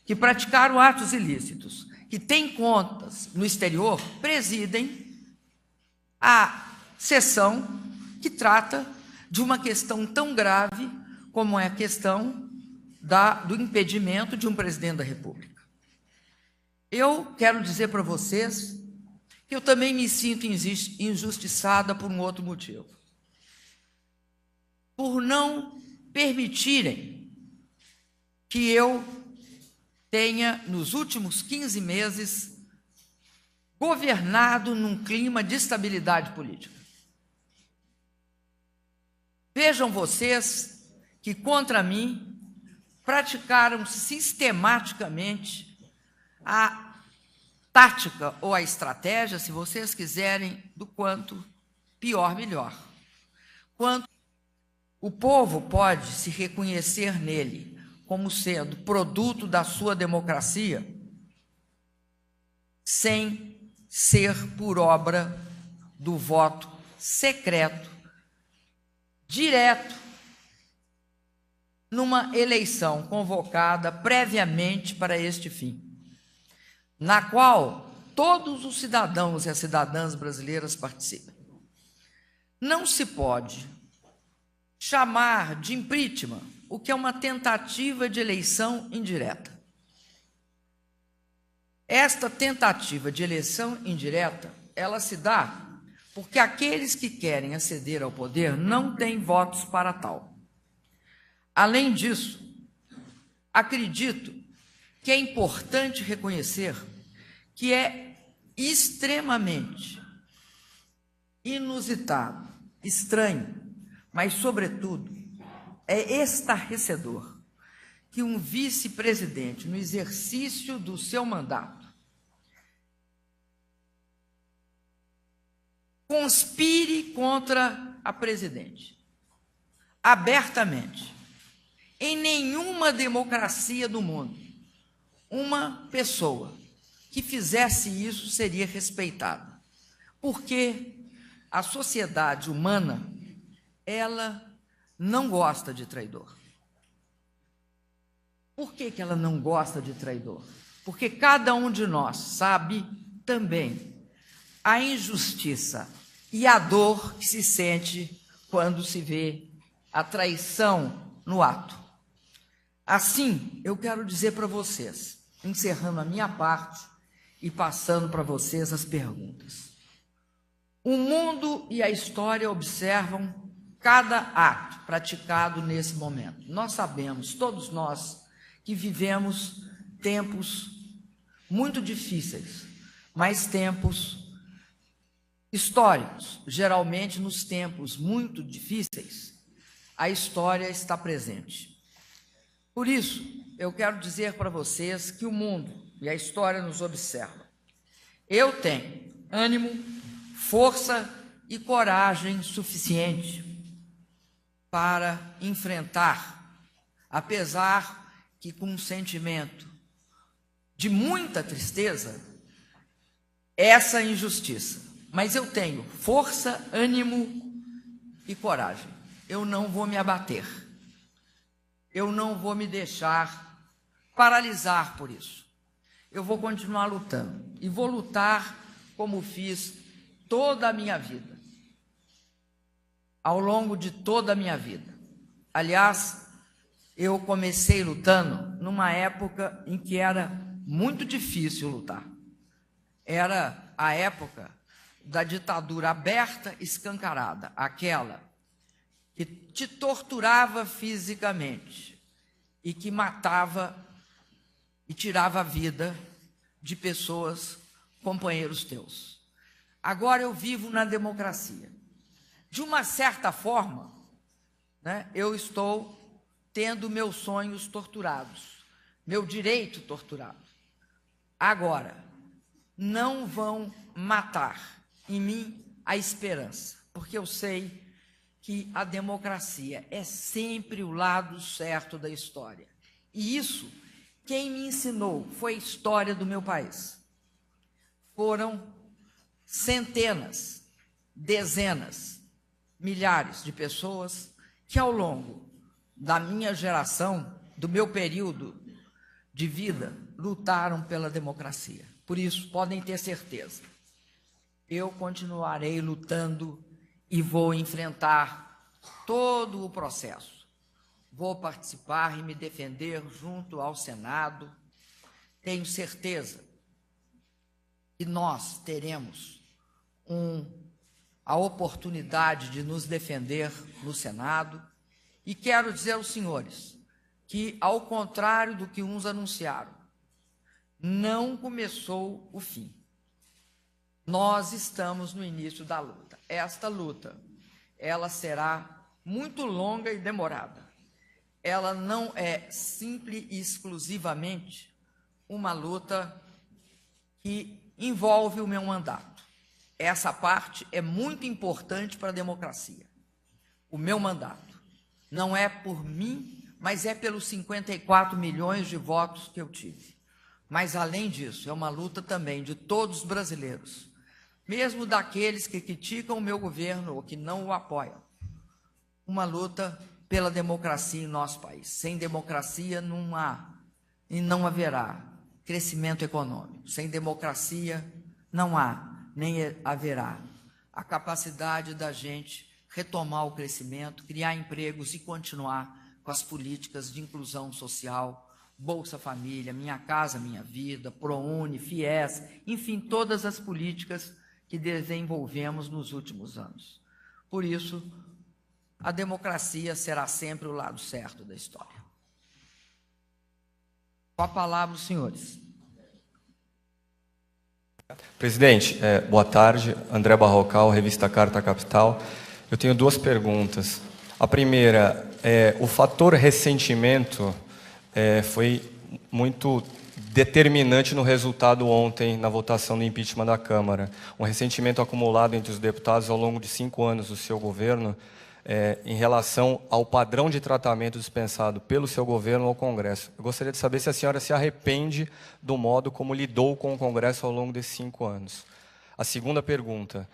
que praticaram atos ilícitos, que têm contas no exterior, presidem a sessão que trata de uma questão tão grave como é a questão do impedimento de um presidente da República. Eu quero dizer para vocês que eu também me sinto injustiçada por um outro motivo. Por não permitirem que eu tenha, nos últimos 15 meses, governado num clima de estabilidade política. Vejam vocês que, contra mim, praticaram sistematicamente a tática ou a estratégia, se vocês quiserem, do quanto pior, melhor. Quanto o povo pode se reconhecer nele como sendo produto da sua democracia, sem ser por obra do voto secreto, direto, numa eleição convocada previamente para este fim, na qual todos os cidadãos e as cidadãs brasileiras participam. Não se pode chamar de impeachment o que é uma tentativa de eleição indireta. Esta tentativa de eleição indireta, ela se dá porque aqueles que querem aceder ao poder não têm votos para tal. Além disso, acredito que é importante reconhecer que é extremamente inusitado, estranho, mas, sobretudo, é estarrecedor que um vice-presidente, no exercício do seu mandato, conspire contra a presidente, abertamente. Em nenhuma democracia do mundo, uma pessoa que fizesse isso seria respeitada, porque a sociedade humana, ela não gosta de traidor. Por que ela não gosta de traidor? Porque cada um de nós sabe também a injustiça e a dor que se sente quando se vê a traição no ato. Assim, eu quero dizer para vocês, encerrando a minha parte e passando para vocês as perguntas. O mundo e a história observam cada ato praticado nesse momento. Nós sabemos, todos nós, que vivemos tempos muito difíceis, mas tempos históricos. Geralmente, nos tempos muito difíceis, a história está presente. Por isso, eu quero dizer para vocês que o mundo e a história nos observam. Eu tenho ânimo, força e coragem suficiente para enfrentar, apesar que com um sentimento de muita tristeza, essa injustiça. Mas eu tenho força, ânimo e coragem. Eu não vou me abater. Eu não vou me deixar paralisar por isso. Eu vou continuar lutando e vou lutar como fiz toda a minha vida, ao longo de toda a minha vida. Aliás, eu comecei lutando numa época em que era muito difícil lutar. Era a época da ditadura aberta, escancarada, aquela que te torturava fisicamente e que matava e tirava a vida de pessoas, companheiros teus. Agora eu vivo na democracia. De uma certa forma, né, eu estou tendo meus sonhos torturados, meu direito torturado. Agora, não vão matar em mim a esperança, porque eu sei que a democracia é sempre o lado certo da história. E isso, quem me ensinou foi a história do meu país. Foram centenas, dezenas, milhares de pessoas que ao longo da minha geração, do meu período de vida, lutaram pela democracia. Por isso, podem ter certeza, eu continuarei lutando e vou enfrentar todo o processo. Vou participar e me defender junto ao Senado. Tenho certeza que nós teremos a oportunidade de nos defender no Senado. E quero dizer aos senhores que, ao contrário do que uns anunciaram, não começou o fim. Nós estamos no início da luta. Esta luta, ela será muito longa e demorada. Ela não é simple e exclusivamente uma luta que envolve o meu mandato. Essa parte é muito importante para a democracia. O meu mandato não é por mim, mas é pelos 54 milhões de votos que eu tive. Mas, além disso, é uma luta também de todos os brasileiros, mesmo daqueles que criticam o meu governo ou que não o apoiam. Uma luta pela democracia em nosso país. Sem democracia não há e não haverá crescimento econômico. Sem democracia não há nem haverá a capacidade da gente retomar o crescimento, criar empregos e continuar com as políticas de inclusão social, Bolsa Família, Minha Casa Minha Vida, ProUni, FIES, enfim, todas as políticas que desenvolvemos nos últimos anos. Por isso, a democracia será sempre o lado certo da história. Com a palavra, os senhores. Presidente, boa tarde. André Barrocal, revista Carta Capital. Eu tenho duas perguntas. A primeira, o fator ressentimento foi muito determinante no resultado ontem na votação do impeachment da Câmara. Um ressentimento acumulado entre os deputados ao longo de 5 anos do seu governo em relação ao padrão de tratamento dispensado pelo seu governo ao Congresso. Eu gostaria de saber se a senhora se arrepende do modo como lidou com o Congresso ao longo desses 5 anos. A segunda pergunta,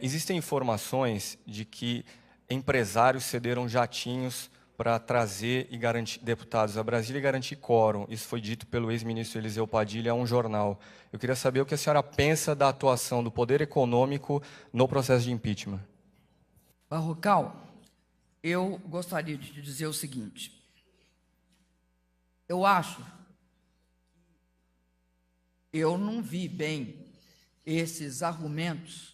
existem informações de que empresários cederam jatinhos para trazer e garantir deputados a Brasília e garantir quórum. Isso foi dito pelo ex-ministro Eliseu Padilha a um jornal. Eu queria saber o que a senhora pensa da atuação do poder econômico no processo de impeachment. Barrocal, eu gostaria de te dizer o seguinte. Eu acho, eu não vi bem esses argumentos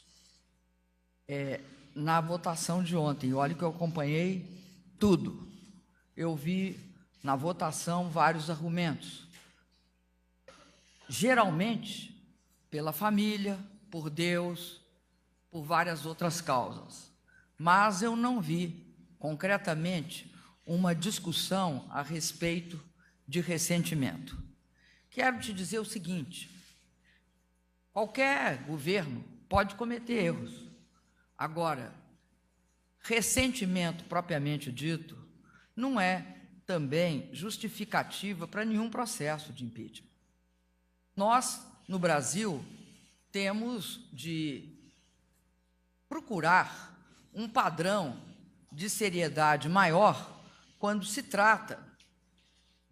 na votação de ontem. Olha que eu acompanhei tudo. Eu vi na votação vários argumentos. Geralmente, pela família, por Deus, por várias outras causas. Mas eu não vi, concretamente, uma discussão a respeito de ressentimento. Quero te dizer o seguinte, qualquer governo pode cometer erros. Agora, ressentimento propriamente dito não é também justificativa para nenhum processo de impeachment. Nós, no Brasil, temos de procurar um padrão de seriedade maior quando se trata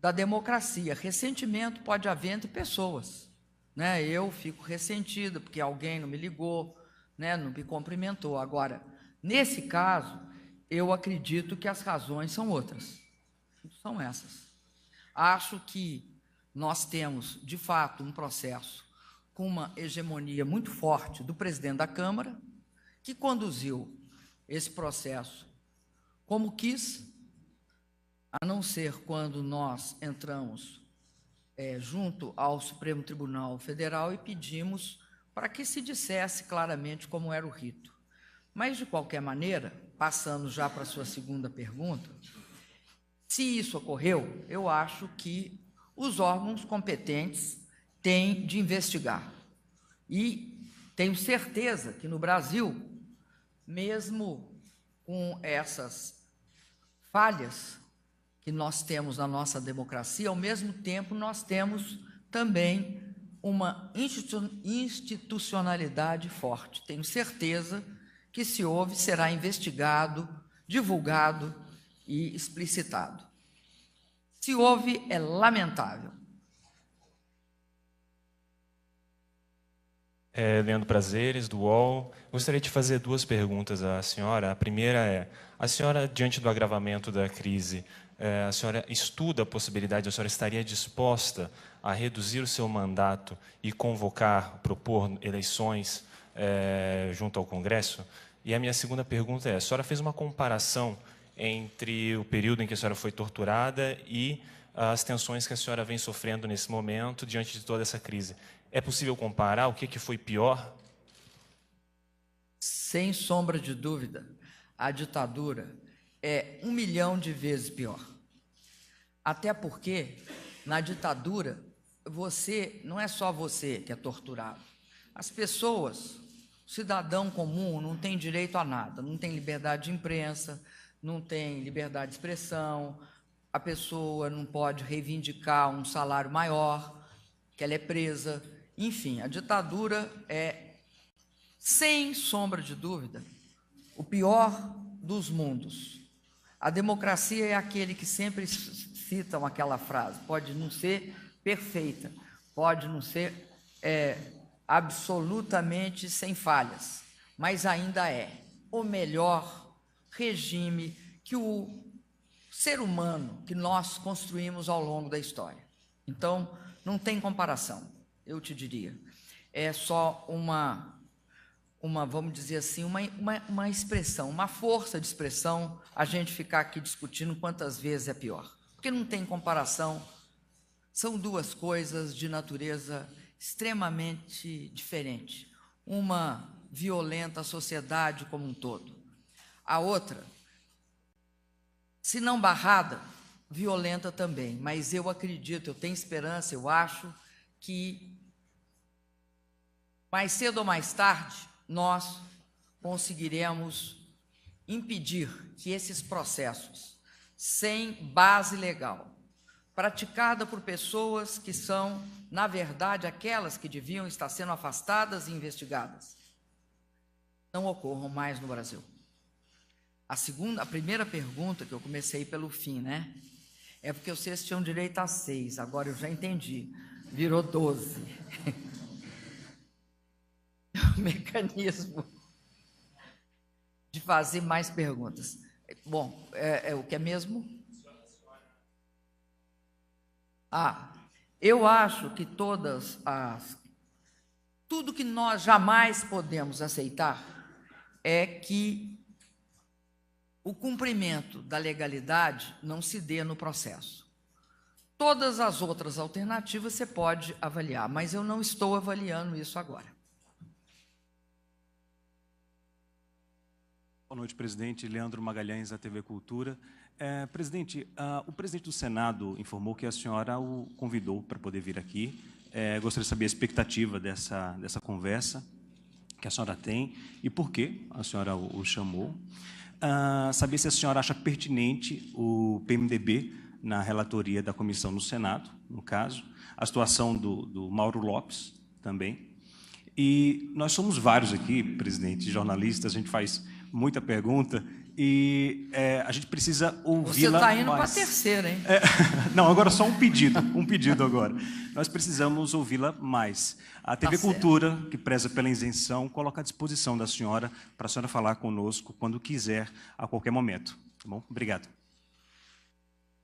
da democracia. Ressentimento pode haver entre pessoas, né? Eu fico ressentida porque alguém não me ligou, né? Não me cumprimentou. Agora, nesse caso, eu acredito que as razões são outras, são essas. Acho que nós temos, de fato, um processo com uma hegemonia muito forte do presidente da Câmara, que conduziu esse processo como quis, a não ser quando nós entramos junto ao Supremo Tribunal Federal e pedimos para que se dissesse claramente como era o rito. Mas, de qualquer maneira, passando já para a sua segunda pergunta, se isso ocorreu, eu acho que os órgãos competentes têm de investigar. E tenho certeza que no Brasil, mesmo com essas falhas que nós temos na nossa democracia, ao mesmo tempo nós temos também uma institucionalidade forte. Tenho certeza que, se houve, será investigado, divulgado e explicitado. Se houve, é lamentável. Leandro Prazeres, do UOL. Gostaria de fazer duas perguntas à senhora. A primeira é, a senhora, diante do agravamento da crise, a senhora estuda a possibilidade, a senhora estaria disposta a reduzir o seu mandato e convocar, propor eleições junto ao Congresso? E a minha segunda pergunta é, a senhora fez uma comparação entre o período em que a senhora foi torturada e as tensões que a senhora vem sofrendo nesse momento diante de toda essa crise. É possível comparar o que foi pior? Sem sombra de dúvida, a ditadura é 1 milhão de vezes pior. Até porque, na ditadura, não é só você que é torturado. As pessoas, o cidadão comum, não tem direito a nada, não tem liberdade de imprensa, não tem liberdade de expressão, a pessoa não pode reivindicar um salário maior, que ela é presa. Enfim, a ditadura é, sem sombra de dúvida, o pior dos mundos. A democracia é aquele que sempre citam aquela frase, pode não ser perfeita, pode não ser absolutamente sem falhas, mas ainda é o melhor regime que o ser humano que nós construímos ao longo da história. Então, não tem comparação, eu te diria. É só vamos dizer assim, uma expressão, uma força de expressão, a gente ficar aqui discutindo quantas vezes é pior. Porque não tem comparação, são duas coisas de natureza extremamente diferente. Uma violenta a sociedade como um todo. A outra, se não barrada, violenta também. Mas eu acredito, eu tenho esperança, eu acho que mais cedo ou mais tarde nós conseguiremos impedir que esses processos, sem base legal, praticada por pessoas que são, na verdade, aquelas que deviam estar sendo afastadas e investigadas, não ocorram mais no Brasil. A primeira pergunta, que eu comecei pelo fim, né? É porque vocês tinham direito a 6, agora eu já entendi, virou 12. O mecanismo de fazer mais perguntas. Bom, o que é mesmo? Eu acho que tudo que nós jamais podemos aceitar é que o cumprimento da legalidade não se dê no processo. Todas as outras alternativas você pode avaliar, mas eu não estou avaliando isso agora. Boa noite, presidente. Leandro Magalhães, da TV Cultura. Presidente, o presidente do Senado informou que a senhora o convidou para poder vir aqui. Gostaria de saber a expectativa dessa conversa que a senhora tem e por que a senhora o chamou. Saber se a senhora acha pertinente o PMDB na relatoria da comissão no Senado, no caso, a situação do Mauro Lopes também. E nós somos vários aqui, presidente, jornalistas, a gente faz muita pergunta E a gente precisa Você ouvi-la está indo para a mais. terceira, hein? Não, agora só um pedido agora. Nós precisamos ouvi-la mais. A TV certo. Cultura, que preza pela isenção, coloca à disposição da senhora para a senhora falar conosco quando quiser, a qualquer momento. Tá bom? Obrigado.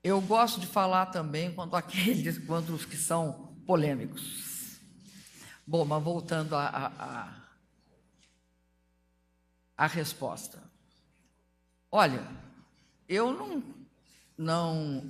Eu gosto de falar também quanto os que são polêmicos. Bom, mas voltando à resposta. Olha, eu não